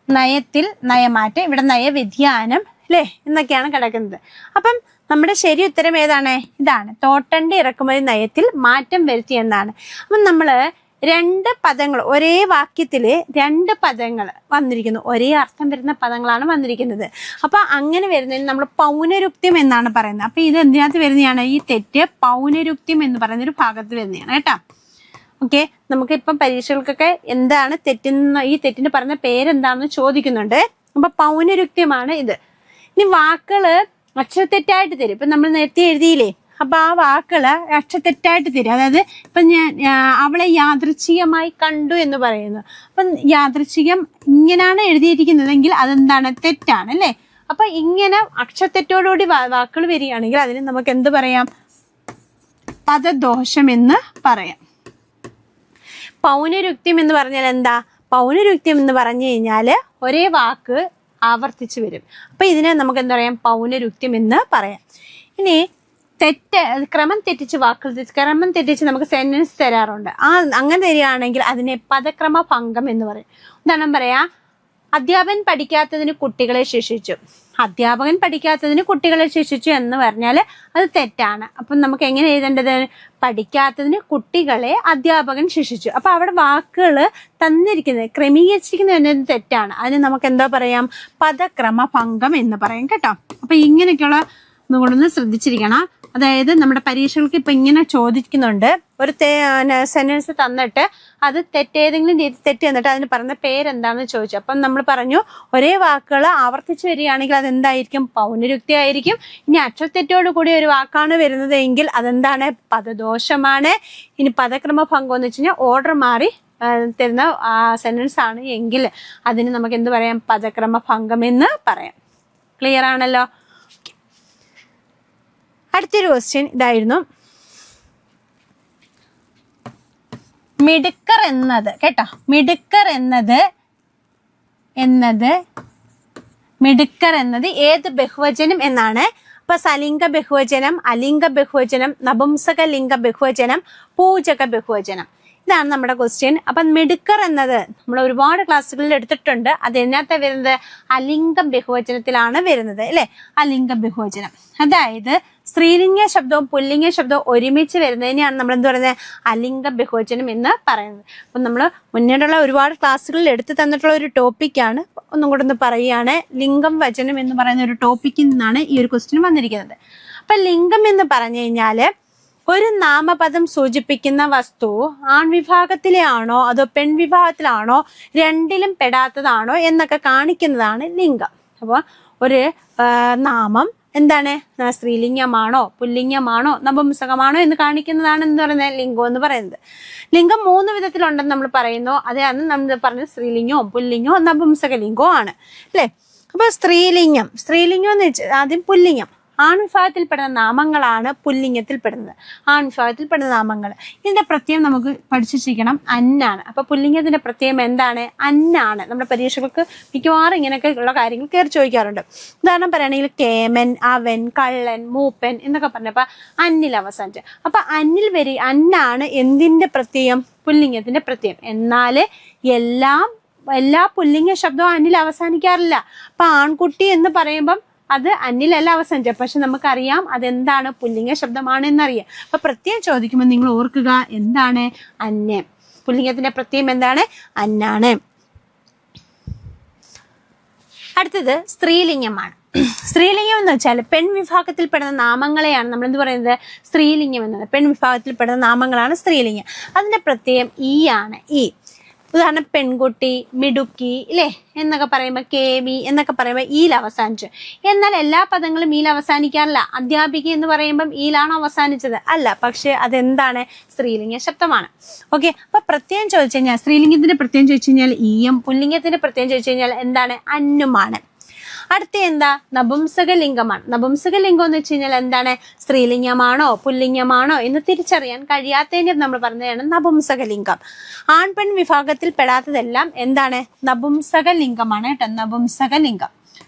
നയത്തിൽ നയമാറ്റം, ഇവിടെ നയവ്യതിയാനം അല്ലേ എന്നൊക്കെയാണ് കിടക്കുന്നത്. അപ്പം നമ്മുടെ ശരി ഉത്തരം ഏതാണ്? ഇതാണ്, തോട്ടണ്ടി ഇറക്കുമതി നയത്തിൽ മാറ്റം വരുത്തി എന്നാണ്. അപ്പം നമ്മള് രണ്ട് പദങ്ങൾ, ഒരേ വാക്യത്തില് രണ്ട് പദങ്ങൾ വന്നിരിക്കുന്നു, ഒരേ അർത്ഥം വരുന്ന പദങ്ങളാണ് വന്നിരിക്കുന്നത്. അപ്പൊ അങ്ങനെ വരുന്നതിന് നമ്മൾ പൗനരുക്ത്യം എന്നാണ് പറയുന്നത്. അപ്പൊ ഇത് എന്തിനകത്ത് വരുന്നതാണ്? ഈ തെറ്റ് പൗനരുക്ത്യം എന്ന് പറയുന്ന ഒരു ഭാഗത്ത് വരുന്നതാണ് കേട്ടോ. ഓക്കെ. നമുക്ക് ഇപ്പം പരീക്ഷകൾക്കൊക്കെ എന്താണ് തെറ്റെന്ന്, ഈ തെറ്റിന് പറഞ്ഞ പേരെന്താണെന്ന് ചോദിക്കുന്നുണ്ട്. അപ്പൊ പൗനരുക്ത്യമാണ് ഇത്. ഇനി വാക്കുകള് അക്ഷരത്തെറ്റായിട്ട് തരും. ഇപ്പൊ നമ്മൾ നേരത്തെ എഴുതിയില്ലേ, അപ്പൊ ആ വാക്കുകള് അക്ഷരത്തെറ്റായിട്ട് തരും. അതായത് ഇപ്പൊ അവളെ യാദൃച്ഛികമായി കണ്ടു എന്ന് പറയുന്നു. അപ്പൊ യാദൃച്ഛികം ഇങ്ങനെയാണ് എഴുതിയിരിക്കുന്നതെങ്കിൽ അതെന്താണ്? തെറ്റാണ് അല്ലേ. അപ്പൊ ഇങ്ങനെ അക്ഷരത്തെറ്റോടുകൂടി വാക്കുകൾ വരികയാണെങ്കിൽ അതിന് നമുക്ക് എന്ത് പറയാം? പദദോഷം എന്ന് പറയാം. പൗനരുക്ത്യം എന്ന് പറഞ്ഞാൽ എന്താ? പൗനരുക്ത്യം എന്ന് പറഞ്ഞു കഴിഞ്ഞാല് ഒരേ വാക്ക് ആവർത്തിച്ച് വരും. അപ്പം ഇതിനെ നമുക്ക് എന്താ പറയാം, പൗനരുക്ത്യം എന്ന് പറയാം. ഇനി ക്രമം തെറ്റിച്ച് നമുക്ക് സെന്റൻസ് തരാറുണ്ട്. അങ്ങനെ തരികയാണെങ്കിൽ അതിനെ പദക്രമ ഭംഗം എന്ന് പറയും. ഉദാഹരണം പറയാ, അധ്യാപകൻ പഠിക്കാത്തതിന് കുട്ടികളെ ശിക്ഷിച്ചു. അധ്യാപകൻ പഠിക്കാത്തതിന് കുട്ടികളെ ശിക്ഷിച്ചു എന്ന് പറഞ്ഞാൽ അത് തെറ്റാണ്. അപ്പം നമുക്ക് എങ്ങനെ എഴുതേണ്ടത്, പഠിക്കാത്തതിന് കുട്ടികളെ അധ്യാപകൻ ശിക്ഷിച്ചു. അപ്പൊ അവിടെ വാക്കുകൾ തന്നിരിക്കുന്നത് ക്രമീകരിച്ചിരിക്കുന്നത് എന്നത് തെറ്റാണ്. അതിന് നമുക്ക് എന്താ പറയാം, പദക്രമ ഭംഗം എന്ന് പറയും കേട്ടോ. അപ്പൊ ഇങ്ങനെയൊക്കെയുള്ള ഒന്നുകൂടൊന്ന് ശ്രദ്ധിച്ചിരിക്കണം. അതായത് നമ്മുടെ പരീക്ഷകൾക്ക് ഇപ്പൊ ഇങ്ങനെ ചോദിക്കുന്നുണ്ട്, ഒരു സെന്റൻസ് തന്നിട്ട് അത് ഏതെങ്കിലും രീതി തെറ്റ് തന്നിട്ട് അതിന് പറയുന്ന പേരെന്താണെന്ന് ചോദിച്ചു. അപ്പം നമ്മൾ പറഞ്ഞു ഒരേ വാക്കുകൾ ആവർത്തിച്ച് വരികയാണെങ്കിൽ അതെന്തായിരിക്കും, പൗനരുക്തി ആയിരിക്കും. ഇനി അക്ഷരത്തെറ്റോട് കൂടി ഒരു വാക്കാണ് വരുന്നത് എങ്കിൽ അതെന്താണ്, പദദോഷമാണ്. ഇനി പദക്രമ ഭംഗം എന്ന് വെച്ച് കഴിഞ്ഞാൽ ഓർഡർ മാറി തരുന്ന സെന്റൻസ് ആണ് എങ്കിൽ അതിന് നമുക്ക് എന്ത് പറയാം, പദക്രമ ഭംഗം എന്ന് പറയാം. ക്ലിയർ ആണല്ലോ. അടുത്തൊരു ക്വസ്റ്റ്യൻ ഇതായിരുന്നു, മിടുക്കർ എന്നത് കേട്ടോ. മിടുക്കർ എന്നത് ഏത് ബഹുവചനം എന്നാണ്? അപ്പൊ സലിംഗ ബഹുവചനം, അലിംഗ ബഹുവചനം, നപുംസക ലിംഗ ബഹുവചനം, പൂജക ബഹുവചനം. ഇതാണ് നമ്മുടെ ക്വസ്റ്റ്യൻ. അപ്പം മിടുക്കർ എന്നത് നമ്മൾ ഒരുപാട് ക്ലാസ്സുകളിൽ എടുത്തിട്ടുണ്ട്. അത് എന്നത്തെ വരുന്നത്, അലിംഗ ബഹുവചനത്തിലാണ് വരുന്നത് അല്ലെ. അലിംഗ ബഹുവചനം അതായത് സ്ത്രീലിംഗ ശബ്ദവും പുല്ലിംഗ ശബ്ദവും ഒരുമിച്ച് വരുന്നതിനെയാണ് നമ്മൾ എന്ത് പറയുന്നത്, അലിംഗ ബഹുവചനം എന്ന് പറയുന്നത്. അപ്പം നമ്മൾ മുന്നേറുള്ള ഒരുപാട് ക്ലാസ്സുകളിൽ എടുത്തു തന്നിട്ടുള്ള ഒരു ടോപ്പിക്കാണ്. ഒന്നും കൂടെ ഒന്ന് പറയുകയാണ്, ലിംഗം വചനം എന്ന് പറയുന്ന ഒരു ടോപ്പിക്കിൽ നിന്നാണ് ഈ ഒരു ക്വസ്റ്റ്യൻ വന്നിരിക്കുന്നത്. അപ്പൊ ലിംഗം എന്ന് പറഞ്ഞു കഴിഞ്ഞാല് ഒരു നാമപദം സൂചിപ്പിക്കുന്ന വസ്തു ആൺവിഭാഗത്തിലെ ആണോ അതോ പെൺവിഭാഗത്തിലാണോ, രണ്ടിലും പെടാത്തതാണോ എന്നൊക്കെ കാണിക്കുന്നതാണ് ലിംഗം. അപ്പോൾ ഒരു നാമം എന്താണ്, സ്ത്രീലിംഗമാണോ പുല്ലിംഗമാണോ നപുംസകമാണോ എന്ന് കാണിക്കുന്നതാണ് എന്ന് പറയുന്നത് ലിംഗം എന്ന് പറയുന്നത്. ലിംഗം 3 വിധത്തിലുണ്ടെന്ന് നമ്മൾ പറയുന്നു. അതാണ് നമ്മൾ പറഞ്ഞത്, സ്ത്രീലിംഗവും പുല്ലിംഗവും നപുംസക ലിംഗവും ആണ് അല്ലെ. അപ്പൊ സ്ത്രീലിംഗം എന്ന് വെച്ചാൽ ആദ്യം പുല്ലിംഗം, ആൺവിഭാഗത്തിൽപ്പെടുന്ന നാമങ്ങളാണ് പുല്ലിംഗത്തിൽപ്പെടുന്നത്. ആൺവിഭാഗത്തിൽപ്പെടുന്ന നാമങ്ങൾ, ഇതിന്റെ പ്രത്യയം നമുക്ക് പഠിച്ചിരിക്കണം, അന്നാണ്. അപ്പൊ പുല്ലിംഗത്തിന്റെ പ്രത്യയം എന്താണ്, അന്നാണ്. നമ്മുടെ പരീക്ഷകൾക്ക് മിക്കവാറും ഇങ്ങനെയൊക്കെ ഉള്ള കാര്യങ്ങൾ കയറി ചോദിക്കാറുണ്ട്. ഉദാഹരണം പറയുകയാണെങ്കിൽ കേമൻ, അവൻ, കള്ളൻ, മൂപ്പൻ എന്നൊക്കെ പറഞ്ഞപ്പോ അന്നിൽ അവസാനിച്ച്. അപ്പൊ അന്നാണ് എന്തിന്റെ പ്രത്യയം, പുല്ലിംഗത്തിന്റെ പ്രത്യയം. എന്നാല് എല്ലാ പുല്ലിംഗ ശബ്ദവും അന്നിൽ അവസാനിക്കാറില്ല. അപ്പൊ ആൺകുട്ടി എന്ന് പറയുമ്പം അത് അന്നിലല്ല അവസാനിച്ചത്, പക്ഷെ നമുക്കറിയാം അതെന്താണ്, പുല്ലിംഗ ശബ്ദമാണ് എന്നറിയാം. അപ്പൊ പ്രത്യയം ചോദിക്കുമ്പോൾ നിങ്ങൾ ഓർക്കുക എന്താണ്, അന്ന്. പുല്ലിംഗത്തിന്റെ പ്രത്യയം എന്താണ്, അന്നാണ്. അടുത്തത് സ്ത്രീലിംഗമാണ്. സ്ത്രീലിംഗം എന്ന് വെച്ചാൽ പെൺവിഭാഗത്തിൽപ്പെടുന്ന നാമങ്ങളെയാണ് നമ്മൾ എന്ത് പറയുന്നത്, സ്ത്രീലിംഗം എന്നത്. പെൺവിഭാഗത്തിൽപ്പെടുന്ന നാമങ്ങളാണ് സ്ത്രീലിംഗം. അതിന്റെ പ്രത്യയം ഈ ആണ്, ഈ. ഉദാഹരണം പെൺകുട്ടി, മിടുക്കി ഇല്ലേ എന്നൊക്കെ പറയുമ്പോൾ, കേമി എന്നൊക്കെ പറയുമ്പോൾ ഈൽ അവസാനിച്ചു. എന്നാൽ എല്ലാ പദങ്ങളും ഈൽ അവസാനിക്കാറില്ല. അധ്യാപിക എന്ന് പറയുമ്പം ഈലാണ് അവസാനിച്ചത് അല്ല, പക്ഷെ അതെന്താണ്, സ്ത്രീലിംഗ ശബ്ദമാണ്. ഓക്കെ. അപ്പൊ പ്രത്യയം ചോദിച്ചു കഴിഞ്ഞാൽ, സ്ത്രീലിംഗത്തിന്റെ പ്രത്യയം ചോദിച്ചു കഴിഞ്ഞാൽ ഈയം, പുല്ലിംഗത്തിന്റെ പ്രത്യയം ചോദിച്ചു കഴിഞ്ഞാൽ എന്താണ്, അന്നുമാണ്. അടുത്ത എന്താ, നപുംസക ലിംഗമാണ്. നപുംസക ലിംഗം എന്ന് വെച്ച് കഴിഞ്ഞാൽ എന്താണ്, സ്ത്രീലിംഗമാണോ പുല്ലിംഗമാണോ എന്ന് തിരിച്ചറിയാൻ കഴിയാത്തതിന് നമ്മൾ പറഞ്ഞതാണ് നപുംസക ലിംഗം. ആൺപെൺ വിഭാഗത്തിൽ പെടാത്തതെല്ലാം എന്താണ്, നപുംസക ലിംഗമാണ് കേട്ടോ, നപുംസക ലിംഗം.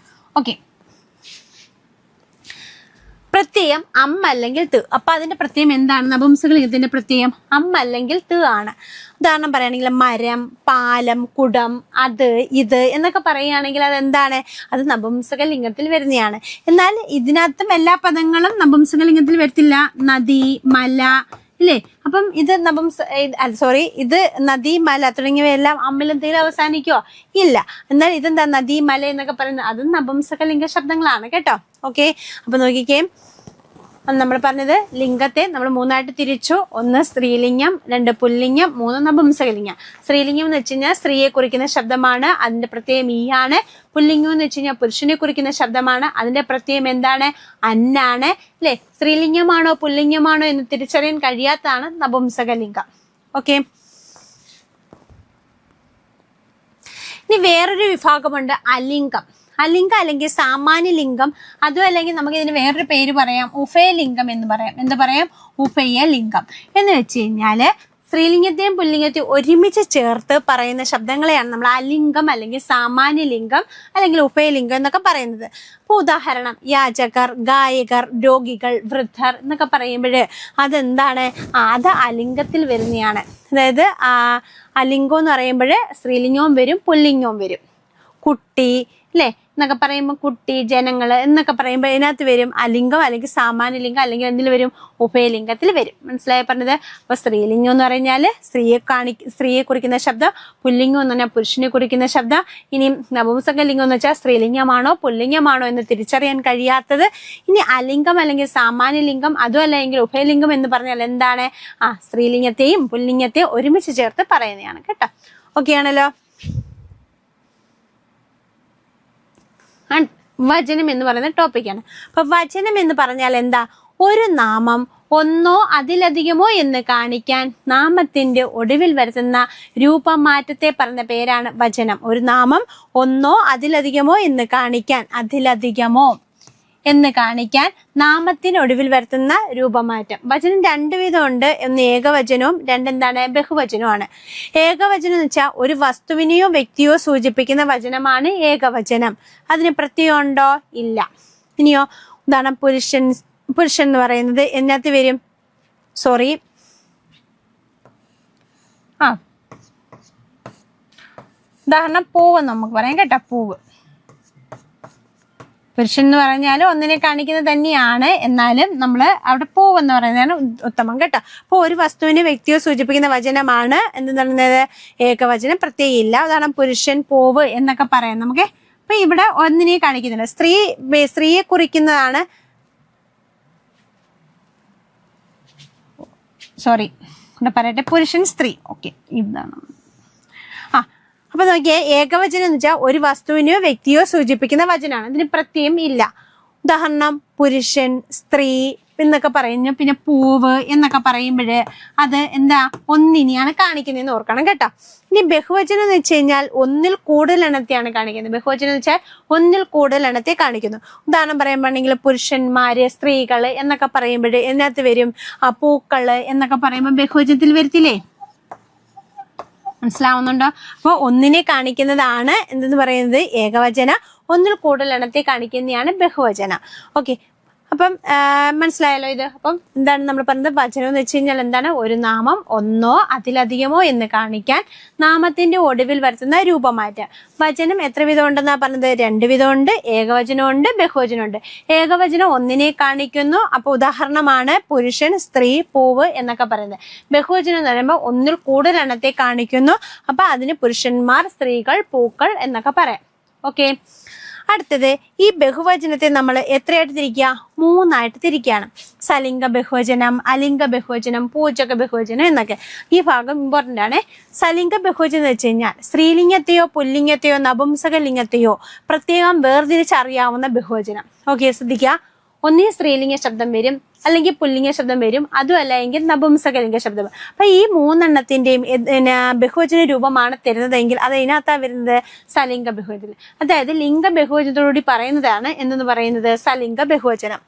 ഓക്കെ. പ്രത്യയം അം അല്ലെങ്കിൽ ത്. അപ്പൊ അതിന്റെ പ്രത്യയം എന്താണ്, നപുംസക ലിംഗത്തിന്റെ പ്രത്യയം അം അല്ലെങ്കിൽ ത് ആണ്. ഉദാഹരണം പറയുകയാണെങ്കിൽ മരം, പാലം, കുടം, അത്, ഇത് എന്നൊക്കെ പറയുകയാണെങ്കിൽ അതെന്താണ്, അത് നപുംസക ലിംഗത്തിൽ വരുന്നതാണ്. എന്നാൽ ഇതിനകത്തും എല്ലാ പദങ്ങളും നപുംസക ലിംഗത്തിൽ വരത്തില്ല. നദി, മല ഇല്ലേ. അപ്പം ഇത് ഇത് നദി, മല തുടങ്ങിയവയെല്ലാം അമ്മിലെന്തെങ്കിലും അവസാനിക്കോ, ഇല്ല. എന്നാൽ ഇതെന്താ, നദി, മല എന്നൊക്കെ പറയുന്നത് അതും നപുംസക ലിംഗ ശബ്ദങ്ങളാണ് കേട്ടോ. ഓക്കെ. അപ്പൊ നോക്കിക്കേ, നമ്മൾ പറഞ്ഞത് ലിംഗത്തെ നമ്മൾ 3ആയിട്ട് തിരിച്ചു. 1 സ്ത്രീലിംഗം, 2 പുല്ലിംഗം, 3 നപുംസകലിംഗം. സ്ത്രീലിംഗം എന്ന് വെച്ച് കഴിഞ്ഞാൽ സ്ത്രീയെ കുറിക്കുന്ന ശബ്ദമാണ്, അതിന്റെ പ്രത്യയം ഈ ആണ്. പുല്ലിംഗം എന്ന് വെച്ച് കഴിഞ്ഞാൽ പുരുഷനെ കുറിക്കുന്ന ശബ്ദമാണ്, അതിന്റെ പ്രത്യയം എന്താണ്, അന്നാണ് അല്ലെ. സ്ത്രീലിംഗമാണോ പുല്ലിംഗമാണോ എന്ന് തിരിച്ചറിയാൻ കഴിയാത്തതാണ് നപുംസകലിംഗം. ഓക്കെ. ഇനി വേറൊരു വിഭാഗമുണ്ട്, അലിംഗം. അലിംഗം അല്ലെങ്കിൽ സാമാന്യ ലിംഗം, അതും അല്ലെങ്കിൽ നമുക്ക് ഇതിന് വേറൊരു പേര് പറയാം, ഉഭയലിംഗം എന്ന് പറയാം. എന്താ പറയാം, ഉഭയലിംഗം എന്ന് വെച്ച് കഴിഞ്ഞാല് സ്ത്രീലിംഗത്തെയും പുല്ലിംഗത്തെയും ഒരുമിച്ച് ചേർത്ത് പറയുന്ന ശബ്ദങ്ങളെയാണ് നമ്മൾ അലിംഗം അല്ലെങ്കിൽ സാമാന്യലിംഗം അല്ലെങ്കിൽ ഉഭയലിംഗം എന്നൊക്കെ പറയുന്നത്. അപ്പോൾ ഉദാഹരണം യാചകർ, ഗായകർ, രോഗികൾ, വൃദ്ധർ എന്നൊക്കെ പറയുമ്പോൾ അതെന്താണ്? അത് അലിംഗത്തിൽ വരുന്നതാണ്. അതായത് അലിംഗം എന്ന് പറയുമ്പോൾ സ്ത്രീലിംഗവും വരും പുല്ലിംഗവും വരും. കുട്ടി അല്ലേ എന്നൊക്കെ പറയുമ്പോൾ കുട്ടി, ജനങ്ങൾ എന്നൊക്കെ പറയുമ്പോൾ ഇതിനകത്ത് വരും അലിംഗം അല്ലെങ്കിൽ സാമാന്യലിംഗം അല്ലെങ്കിൽ എന്തിൽ വരും? ഉഭയലിംഗത്തിൽ വരും. മനസ്സിലായി പറഞ്ഞത്? അപ്പോൾ സ്ത്രീലിംഗം എന്ന് പറഞ്ഞാൽ സ്ത്രീയെ കുറിക്കുന്ന ശബ്ദം, പുല്ലിംഗം എന്ന് പറഞ്ഞാൽ പുരുഷനെ കുറിക്കുന്ന ശബ്ദം. ഇനി നപുംസകലിംഗം എന്ന് വെച്ചാൽ സ്ത്രീലിംഗമാണോ പുല്ലിംഗമാണോ എന്ന് തിരിച്ചറിയാൻ കഴിയാത്തത്. ഇനി അലിംഗം അല്ലെങ്കിൽ സാമാന്യലിംഗം അതും അല്ലെങ്കിൽ ഉഭയലിംഗം എന്ന് പറഞ്ഞാൽ എന്താണ്? സ്ത്രീലിംഗത്തെയും പുല്ലിംഗത്തെയും ഒരുമിച്ച് ചേർത്ത് പറയുന്നതാണ് കേട്ടോ. ഓക്കെ ആണല്ലോ. വചനം എന്ന് പറയുന്ന ടോപ്പിക്കാണ്. അപ്പൊ വചനം എന്ന് പറഞ്ഞാൽ എന്താ? ഒരു നാമം ഒന്നോ അതിലധികമോ എന്ന് കാണിക്കാൻ നാമത്തിന്റെ ഒടുവിൽ വരുത്തുന്ന രൂപമാറ്റത്തെ പറഞ്ഞ പേരാണ് വചനം. ഒരു നാമം ഒന്നോ അതിലധികമോ എന്ന് കാണിക്കാൻ, അതിലധികമോ എന്ന് കാണിക്കാൻ നാമത്തിനൊടുവിൽ വരുത്തുന്ന രൂപമാറ്റം. വചനം രണ്ട് വിധമുണ്ട്. ഒന്ന് ഏകവചനവും രണ്ടെന്താണ്? ബഹുവചനവുമാണ്. ഏകവചനം എന്ന് വെച്ചാൽ ഒരു വസ്തുവിനെയോ വ്യക്തിയോ സൂചിപ്പിക്കുന്ന വചനമാണ് ഏകവചനം. അതിന് പ്രത്യയം ഉണ്ടോ? ഇല്ല. ഇനിയോ ഉദാഹരണം പുരുഷൻ എന്ന് പറയുന്നത് എന്നകത്ത് വരും? ഉദാഹരണം പൂവെന്ന് നമുക്ക് പറയാം കേട്ടോ. പൂവ് പുരുഷൻ എന്ന് പറഞ്ഞാൽ ഒന്നിനെ കാണിക്കുന്നത് തന്നെയാണ്, എന്നാലും നമ്മൾ അവിടെ പൂവെന്ന് പറയുന്നതാണ് ഉത്തമം കേട്ടോ. അപ്പോൾ ഒരു വസ്തുവിനെ വ്യക്തിയോ സൂചിപ്പിക്കുന്ന വചനമാണ് എന്ത് പറയുന്നത്? ഏകവചനം. പ്രത്യേകം ഇല്ല. ഉദാഹരണം പുരുഷൻ, പൂവ് എന്നൊക്കെ പറയാം നമുക്ക്. അപ്പൊ ഇവിടെ ഒന്നിനെ കാണിക്കുന്നില്ല. സ്ത്രീയെ കുറിക്കുന്നതാണ്. പറയട്ടെ, പുരുഷൻ, സ്ത്രീ. ഓക്കെ, ഇതാണ്. അപ്പൊ നോക്കിയേ, ഏകവചനം എന്ന് വെച്ചാൽ ഒരു വസ്തുവിനെയോ വ്യക്തിയോ സൂചിപ്പിക്കുന്ന വചനമാണ്. ഇതിന് പ്രത്യയം ഇല്ല. ഉദാഹരണം പുരുഷൻ, സ്ത്രീ എന്നൊക്കെ പറയുന്നു. പിന്നെ പൂവ് എന്നൊക്കെ പറയുമ്പോൾ അത് എന്താ? ഒന്നിനെയാണ് കാണിക്കുന്നതെന്ന് ഓർക്കണം കേട്ടോ. ഇനി ബഹുവചനം എന്ന് വെച്ച് കഴിഞ്ഞാൽ ഒന്നിൽ കൂടുതൽ എണ്ണത്തെയാണ് കാണിക്കുന്നത്. ബഹുവചനം എന്ന് വെച്ചാൽ ഒന്നിൽ കൂടുതൽ എണ്ണത്തെ കാണിക്കുന്നു. ഉദാഹരണം പറയുമ്പോഴെങ്കിൽ പുരുഷന്മാര്, സ്ത്രീകള് എന്നൊക്കെ പറയുമ്പോൾ ഇതിനകത്ത് വരും പൂക്കള് എന്നൊക്കെ പറയുമ്പോൾ ബഹുവചനത്തിൽ വരത്തില്ലേ? മനസ്സിലാവുന്നുണ്ടോ? അപ്പോൾ ഒന്നിനെ കാണിക്കുന്നതാണ് എന്തെന്ന് പറയുന്നത്? ഏകവചന. ഒന്നിൽ കൂടുതൽ എണ്ണത്തെ കാണിക്കുന്നതാണ് ബഹുവചന. ഓക്കെ, അപ്പം മനസ്സിലായല്ലോ ഇത്. അപ്പം എന്താണ് നമ്മൾ പറഞ്ഞത്? വചനം എന്ന് വെച്ച് കഴിഞ്ഞാൽ എന്താണ്? ഒരു നാമം ഒന്നോ അതിലധികമോ എന്ന് കാണിക്കാൻ നാമത്തിന്റെ ഒടുവിൽ വരുത്തുന്ന രൂപമാറ്റം. വചനം എത്ര വിധം ഉണ്ടെന്നാ പറഞ്ഞത്? രണ്ട് വിധമുണ്ട്. ഏകവചനമുണ്ട്, ബഹുവചനമുണ്ട്. ഏകവചനം ഒന്നിനെ കാണിക്കുന്നു. അപ്പൊ ഉദാഹരണമാണ് പുരുഷൻ, സ്ത്രീ, പൂവ് എന്നൊക്കെ പറയുന്നത്. ബഹുവചനം എന്ന് പറയുമ്പോൾ ഒന്നിൽ കൂടുതൽ എണ്ണത്തെ കാണിക്കുന്നു. അപ്പൊ അതിന് പുരുഷന്മാർ, സ്ത്രീകൾ, പൂക്കൾ എന്നൊക്കെ പറയാം. ഓക്കെ, അടുത്തത് ഈ ബഹുവചനത്തെ നമ്മൾ എത്രയായിട്ട് തിരിക്കുക? മൂന്നായിട്ട് തിരിക്കുകയാണ്. സലിംഗ ബഹുവചനം, അലിംഗ ബഹുവചനം, പൂജക ബഹുവചനം എന്നൊക്കെ. ഈ ഭാഗം ഇമ്പോർട്ടൻ്റ് ആണ്. സലിംഗ ബഹുവചനം എന്ന് വെച്ച് കഴിഞ്ഞാൽ സ്ത്രീലിംഗത്തെയോ പുല്ലിംഗത്തെയോ നപുംസകലിംഗത്തെയോ പ്രത്യേകം വേർതിരിച്ചറിയാവുന്ന ബഹുവചനം. ഓക്കെ, ശ്രദ്ധിക്കുക. ഒന്നീ സ്ത്രീലിംഗ ശബ്ദം വരും, അല്ലെങ്കിൽ പുല്ലിംഗ ശബ്ദം വരും, അതും അല്ലെങ്കിൽ നപുംസകലിംഗ ശബ്ദം. അപ്പൊ ഈ മൂന്നെണ്ണത്തിന്റെയും ബഹുവചന രൂപമാണ് തരുന്നതെങ്കിൽ അത് ഇതിനകത്താ വരുന്നത് സലിംഗ ബഹുവചനം. അതായത് ലിംഗ ബഹുവചനത്തോടുകൂടി പറയുന്നതാണ് എന്തെന്ന് പറയുന്നത്? സലിംഗ ബഹുവചനം.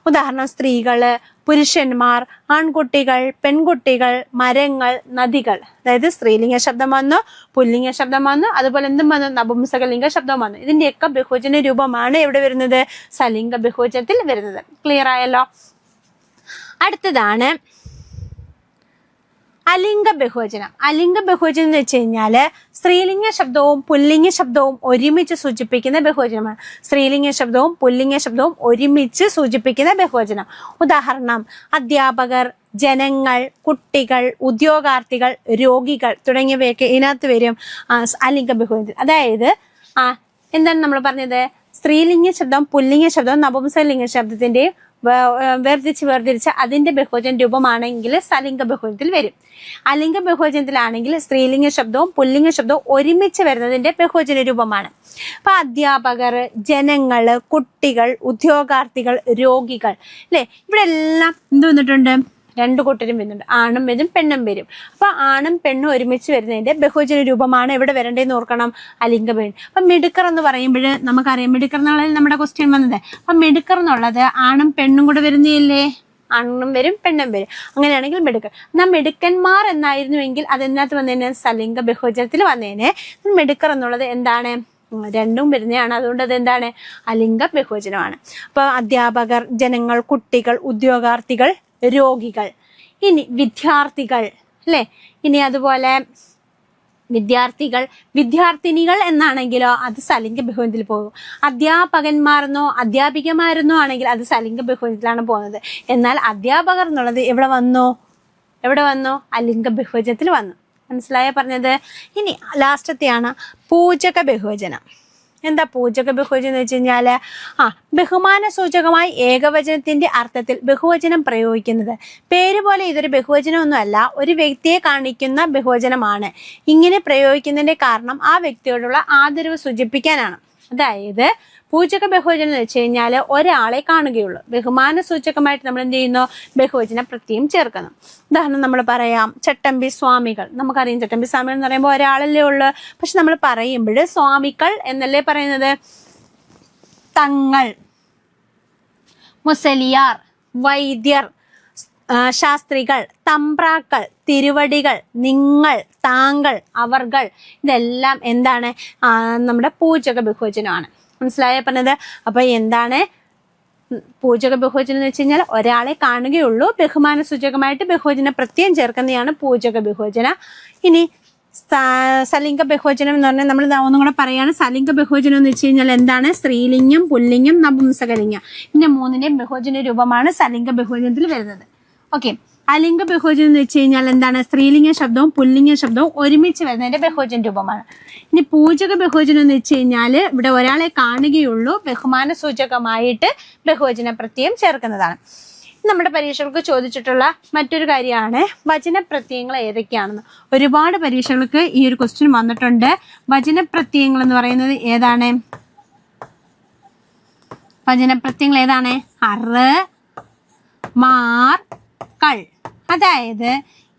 ഉദാഹരണം സ്ത്രീകള്, പുരുഷന്മാർ, ആൺകുട്ടികൾ, പെൺകുട്ടികൾ, മരങ്ങൾ, നദികൾ. അതായത് സ്ത്രീലിംഗ ശബ്ദം വന്നു, പുല്ലിംഗ ശബ്ദം വന്നു, അതുപോലെ എന്തും വന്നു? നപുംസകലിംഗ ശബ്ദം വന്നു. ഇതിന്റെയൊക്കെ ബഹുവചന രൂപമാണ് എവിടെ വരുന്നത്? സലിംഗ ബഹുവചനത്തിൽ വരുന്നത്. ക്ലിയർ ആയല്ലോ? അടുത്തതാണ് അലിംഗ ബഹുവചനം. അലിംഗ ബഹുവചനം എന്ന് വെച്ച് കഴിഞ്ഞാല് സ്ത്രീലിംഗ ശബ്ദവും പുല്ലിംഗ ശബ്ദവും ഒരുമിച്ച് സൂചിപ്പിക്കുന്ന ബഹുവചനമാണ്. സ്ത്രീലിംഗ ശബ്ദവും പുല്ലിംഗ ശബ്ദവും ഒരുമിച്ച് സൂചിപ്പിക്കുന്ന ബഹുവചനം. ഉദാഹരണം അധ്യാപകർ, ജനങ്ങൾ, കുട്ടികൾ, ഉദ്യോഗാർത്ഥികൾ, രോഗികൾ തുടങ്ങിയവയൊക്കെ ഇതിനകത്ത് വരും അലിംഗ ബഹുവചനം. അതായത് എന്താണ് നമ്മൾ പറഞ്ഞത്? സ്ത്രീലിംഗ ശബ്ദം, പുല്ലിംഗ ശബ്ദം, നപുംസകലിംഗ ശബ്ദത്തിന്റെയും വേർതിരിച്ച് അതിന്റെ ബഹുവചന രൂപമാണെങ്കിൽ സലിംഗ ബഹുവചനത്തിൽ വരും. അലിംഗ ബഹുവചനത്തിലാണെങ്കിൽ സ്ത്രീലിംഗ ശബ്ദവും പുല്ലിംഗ ശബ്ദവും ഒരുമിച്ച് വരുന്നതിന്റെ ബഹുവചന രൂപമാണ്. അപ്പൊ അധ്യാപകർ, ജനങ്ങള്, കുട്ടികൾ, ഉദ്യോഗാർത്ഥികൾ, രോഗികൾ അല്ലെ, ഇവിടെ എല്ലാം എന്ത് വന്നിട്ടുണ്ട്? രണ്ടു കൂട്ടരും വരുന്നുണ്ട്. ആണും വരും, പെണ്ണും വരും. അപ്പൊ ആണും പെണ്ണും ഒരുമിച്ച് വരുന്നതിന്റെ ബഹുവചന രൂപമാണ് എവിടെ വരേണ്ടതെന്ന് ഓർക്കണം? അലിംഗ ബഹുവചനം. അപ്പൊ മിടുക്കർ എന്ന് പറയുമ്പോൾ നമുക്കറിയാം മിടുക്കർ എന്നുള്ളത് നമ്മുടെ ക്വസ്റ്റ്യൻ വന്നത്. അപ്പൊ മിടുക്കർ എന്നുള്ളത് ആണും പെണ്ണും കൂടെ വരുന്നില്ലേ? ആണും വരും പെണ്ണും വരും. അങ്ങനെയാണെങ്കിൽ മിടുക്കൻ. എന്നാൽ മിടുക്കന്മാർ എന്നായിരുന്നുവെങ്കിൽ അതെന്നകത്ത് വന്നേനെ, സലിംഗ ബഹുവചനത്തിൽ വന്നേനെ. മിടുക്കർ എന്നുള്ളത് എന്താണ്, രണ്ടും വരുന്നതാണ്. അതുകൊണ്ട് അത് എന്താണ്, അലിംഗ ബഹുവചനമാണ്. അപ്പോൾ അധ്യാപകർ, ജനങ്ങൾ, കുട്ടികൾ, ഉദ്യോഗാർത്ഥികൾ, രോഗികൾ. ഇനി വിദ്യാർത്ഥികൾ അല്ലേ. ഇനി അതുപോലെ വിദ്യാർത്ഥികൾ, വിദ്യാർത്ഥിനികൾ എന്നാണെങ്കിലോ അത് സലിംഗ ബഹുവചനത്തിൽ പോകും. അധ്യാപകന്മാരെന്നോ അധ്യാപികമാരെന്നോ ആണെങ്കിൽ അത് സലിംഗ ബഹുവചനത്തിലാണ് പോകുന്നത്. എന്നാൽ അധ്യാപകർ എന്നുള്ളത് എവിടെ വന്നു, അലിംഗ ബഹുവചനത്തിൽ വന്നു. മനസ്സിലായ പറഞ്ഞത്. ഇനി ലാസ്റ്റത്തെയാണ് പൂജക ബഹുവചനം. എന്താ പൂജക ബഹുവചനം എന്ന് വെച്ച് കഴിഞ്ഞാൽ, ബഹുമാന സൂചകമായി ഏകവചനത്തിന്റെ അർത്ഥത്തിൽ ബഹുവചനം പ്രയോഗിക്കുന്നത്. പേര് പോലെ ഇതൊരു ബഹുവചനമൊന്നും അല്ല, ഒരു വ്യക്തിയെ കാണിക്കുന്ന ബഹുവചനമാണ്. ഇങ്ങനെ പ്രയോഗിക്കുന്നതിന്റെ കാരണം ആ വ്യക്തിയോടുള്ള ആദരവ് സൂചിപ്പിക്കാനാണ്. അതായത് പൂജക ബഹുവചനം എന്ന് വെച്ച് കഴിഞ്ഞാൽ ഒരാളെ കാണുകയുള്ളൂ. ബഹുമാന സൂചകമായിട്ട് നമ്മൾ എന്ത് ചെയ്യുന്നു, ബഹുവചന പ്രത്യയം ചേർക്കുന്നു. ഉദാഹരണം നമ്മൾ പറയാം, ചട്ടമ്പി സ്വാമികൾ. നമുക്കറിയാം ചട്ടമ്പി സ്വാമികൾ എന്ന് പറയുമ്പോൾ ഒരാളല്ലേ ഉള്ളു. പക്ഷെ നമ്മൾ പറയുമ്പോൾ സ്വാമികൾ എന്നല്ലേ പറയുന്നത്. തങ്ങൾ, മുസലിയാർ, വൈദ്യർ, ശാസ്ത്രികൾ, തമ്പ്രാക്കൾ, തിരുവടികൾ, നിങ്ങൾ, താങ്കൾ, അവർകൾ, ഇതെല്ലാം എന്താണ്, നമ്മുടെ പൂജക ബഹുവചനമാണ്. മനസ്സിലായ പറഞ്ഞത്. അപ്പൊ എന്താണ് പൂജക ബഹുവചനം എന്ന് വെച്ച് കഴിഞ്ഞാൽ ഒരാളെ കാണുകയുള്ളൂ, ബഹുമാന സൂചകമായിട്ട് ബഹുവചന പ്രത്യയം ചേർക്കുന്നതാണ് പൂജക ബഹുവചന. ഇനി സലിംഗ ബഹുവചനം എന്ന് പറഞ്ഞാൽ നമ്മൾ ഒന്നും കൂടെ പറയാണ്. സലിംഗ ബഹുവചനം എന്ന് വെച്ച് കഴിഞ്ഞാൽ എന്താണ്, സ്ത്രീലിംഗം, പുല്ലിംഗം, നപുംസകലിംഗം, ഇതിന്റെ മൂന്നിന്റെയും ബഹുവചന രൂപമാണ് സലിംഗ ബഹുവചനത്തിൽ വരുന്നത്. ഓക്കെ. അലിംഗ ബഹുവചനം എന്ന് വെച്ച് കഴിഞ്ഞാൽ എന്താണ്, സ്ത്രീലിംഗ ശബ്ദവും പുല്ലിംഗ ശബ്ദവും ഒരുമിച്ച് വരുന്നതിന്റെ ബഹുവചന രൂപമാണ്. ഇനി പൂജക ബഹുവചനം എന്ന് വെച്ച് കഴിഞ്ഞാൽ ഇവിടെ ഒരാളെ കാണുകയുള്ളൂ, ബഹുമാന സൂചകമായിട്ട് ബഹുവചന പ്രത്യയം ചേർക്കുന്നതാണ്. നമ്മുടെ പരീക്ഷകൾക്ക് ചോദിച്ചിട്ടുള്ള മറ്റൊരു കാര്യമാണ് വചനപ്രത്യയങ്ങൾ ഏതൊക്കെയാണെന്ന്. ഒരുപാട് പരീക്ഷകൾക്ക് ഈ ഒരു ക്വസ്റ്റ്യൻ വന്നിട്ടുണ്ട്. വചനപ്രത്യയങ്ങൾ എന്ന് പറയുന്നത് ഏതാണ്, വചനപ്രത്യയങ്ങൾ ഏതാണ്, അറ്, മാർ, കൾ. അതായത്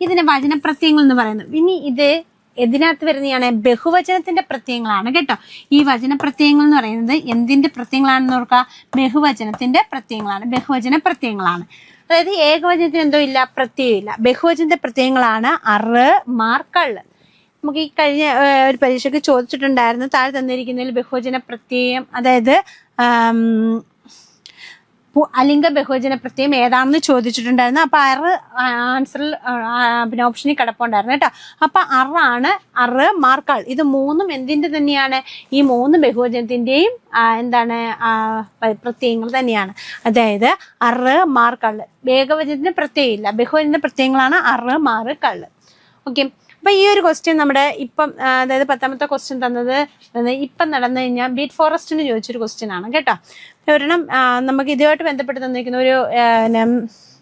ഇതിന് വചനപ്രത്യയങ്ങൾ എന്ന് പറയുന്നത്. ഇനി ഇത് ഇതിനകത്ത് വരുന്നതാണ് ബഹുവചനത്തിന്റെ പ്രത്യയങ്ങളാണ് കേട്ടോ. ഈ വചനപ്രത്യയങ്ങൾ എന്ന് പറയുന്നത് എന്തിന്റെ പ്രത്യയങ്ങളാണെന്ന് ഓർക്കുക, ബഹുവചനത്തിന്റെ പ്രത്യയങ്ങളാണ്, ബഹുവചന പ്രത്യയങ്ങളാണ്. അതായത് ഏകവചനത്തിന് എന്തോ ഇല്ല, പ്രത്യയം ഇല്ല. ബഹുവചനത്തിന്റെ പ്രത്യയങ്ങളാണ് അറ്, മാർ, കള്ള്. നമുക്ക് ഈ കഴിഞ്ഞ ഒരു പരീക്ഷയ്ക്ക് ചോദിച്ചിട്ടുണ്ടായിരുന്നു, താഴെ തന്നിരിക്കുന്നതിൽ ബഹുവചന പ്രത്യയം, അതായത് അലിംഗ ബഹുവചന പ്രത്യയം ഏതാണെന്ന് ചോദിച്ചിട്ടുണ്ടായിരുന്നു. അപ്പൊ ആൻസറിൽ പിന്നെ ഓപ്ഷനിൽ കിടപ്പുണ്ടായിരുന്നു കേട്ടോ. അപ്പൊ അറാണ്, അറ്, മാർക്കൾ. ഇത് മൂന്നും എന്തിന്റെ തന്നെയാണ്, ഈ മൂന്ന് ബഹുവചനത്തിന്റെയും എന്താണ് പ്രത്യയങ്ങൾ തന്നെയാണ്. അതായത് അറ്, മാർക്കൾ. ഏകവചനത്തിന് പ്രത്യയം ഇല്ല, ബഹുവചന പ്രത്യയങ്ങളാണ് അറ്, മാറ്, കള്ള്. ഓക്കെ. അപ്പൊ ഈ ഒരു ക്വസ്റ്റ്യൻ നമ്മുടെ ഇപ്പം അതായത് 10ാമത്തെ ക്വസ്റ്റ്യൻ തന്നത് ഇപ്പം നടന്നു കഴിഞ്ഞാൽ ബീറ്റ് ഫോറസ്റ്റിന് ചോദിച്ചൊരു ക്വസ്റ്റ്യൻ ആണ് കേട്ടോ. ഒരെണ്ണം നമുക്ക് ഇതുമായിട്ട് ബന്ധപ്പെട്ട് തന്നിരിക്കുന്ന ഒരു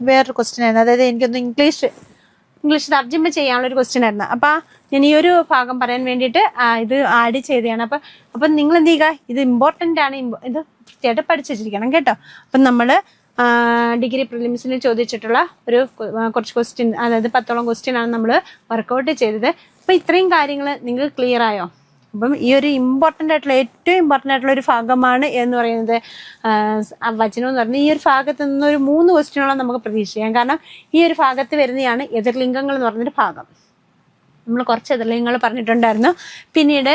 വേറൊരു ക്വസ്റ്റ്യൻ ആയിരുന്നു. അതായത് എനിക്കൊന്ന് ഇംഗ്ലീഷ് തർജ്ജമ ചെയ്യാനുള്ള ഒരു ക്വസ്റ്റ്യൻ ആയിരുന്നു. അപ്പൊ ഞാൻ ഈ ഒരു ഭാഗം പറയാൻ വേണ്ടിയിട്ട് ഇത് ആഡ് ചെയ്തതാണ്. അപ്പൊ നിങ്ങൾ എന്ത് ചെയ്യുക, ഇത് ഇമ്പോർട്ടൻ്റ് ആണ്, ഇത് കൃത്യമായിട്ട് പഠിച്ചു വെച്ചിരിക്കണം കേട്ടോ. അപ്പം നമ്മൾ ഡിഗ്രി പ്രിലിംസിന് ചോദിച്ചിട്ടുള്ള ഒരു കുറച്ച് ക്വസ്റ്റ്യൻ, അതായത് 10ഓളം ക്വസ്റ്റ്യൻ ആണ് നമ്മൾ വർക്കൗട്ട് ചെയ്തത്. അപ്പം ഇത്രയും കാര്യങ്ങൾ നിങ്ങൾക്ക് ക്ലിയർ ആയോ? അപ്പം ഈ ഒരു ഇമ്പോർട്ടൻ്റ് ആയിട്ടുള്ള ഏറ്റവും ഇമ്പോർട്ടൻ്റ് ആയിട്ടുള്ള ഒരു ഭാഗമാണ് എന്ന് പറയുന്നത് വചനം എന്ന് പറയുന്നത്. ഈ ഒരു ഭാഗത്ത് നിന്ന് ഒരു 3 ക്വസ്റ്റ്യനോളം നമുക്ക് പ്രതീക്ഷിക്കാം. കാരണം ഈ ഒരു ഭാഗത്ത് വരുന്നതാണ് എതിർലിംഗങ്ങൾ എന്ന് പറഞ്ഞൊരു ഭാഗം. നമ്മൾ കുറച്ച് എതിർലിംഗങ്ങൾ പറഞ്ഞിട്ടുണ്ടായിരുന്നു. പിന്നീട്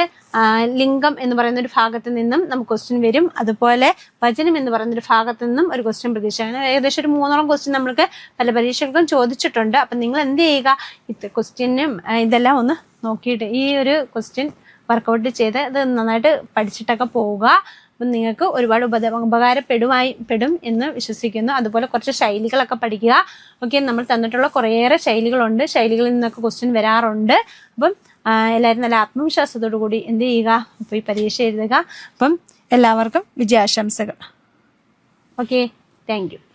ലിംഗം എന്ന് പറയുന്ന ഒരു ഭാഗത്ത് നിന്നും നമുക്ക് ക്വസ്റ്റ്യൻ വരും. അതുപോലെ വചനം എന്ന് പറയുന്ന ഒരു ഭാഗത്ത് നിന്നും ഒരു ക്വസ്റ്റ്യൻ പ്രതീക്ഷിക്കാം. ഏകദേശം ഒരു 3ഓളം ക്വസ്റ്റ്യൻ നമ്മൾക്ക് പല പരീക്ഷകൾക്കും ചോദിച്ചിട്ടുണ്ട്. അപ്പം നിങ്ങൾ എന്ത് ചെയ്യുക, ക്വസ്റ്റ്യനും ഇതെല്ലാം ഒന്ന് നോക്കിയിട്ട് ഈ ഒരു ക്വസ്റ്റ്യൻ വർക്കൗട്ട് ചെയ്ത് ഇത് നന്നായിട്ട് പഠിച്ചിട്ടൊക്കെ പോവുക. അപ്പം നിങ്ങൾക്ക് ഒരുപാട് ഉപകാരപ്പെടും എന്ന് വിശ്വസിക്കുന്നു. അതുപോലെ കുറച്ച് ശൈലികളൊക്കെ പഠിക്കുക. ഓക്കെ. നമ്മൾ തന്നിട്ടുള്ള കുറേയേറെ ശൈലികളുണ്ട്, ശൈലികളിൽ നിന്നൊക്കെ ക്വസ്റ്റ്യൻ വരാറുണ്ട്. അപ്പം എല്ലാവരും നല്ല ആത്മവിശ്വാസത്തോടു കൂടി എന്ത് ചെയ്യുക, അപ്പോൾ ഈ പരീക്ഷ എഴുതുക. അപ്പം എല്ലാവർക്കും വിജയാശംസകൾ. Okay, thank you.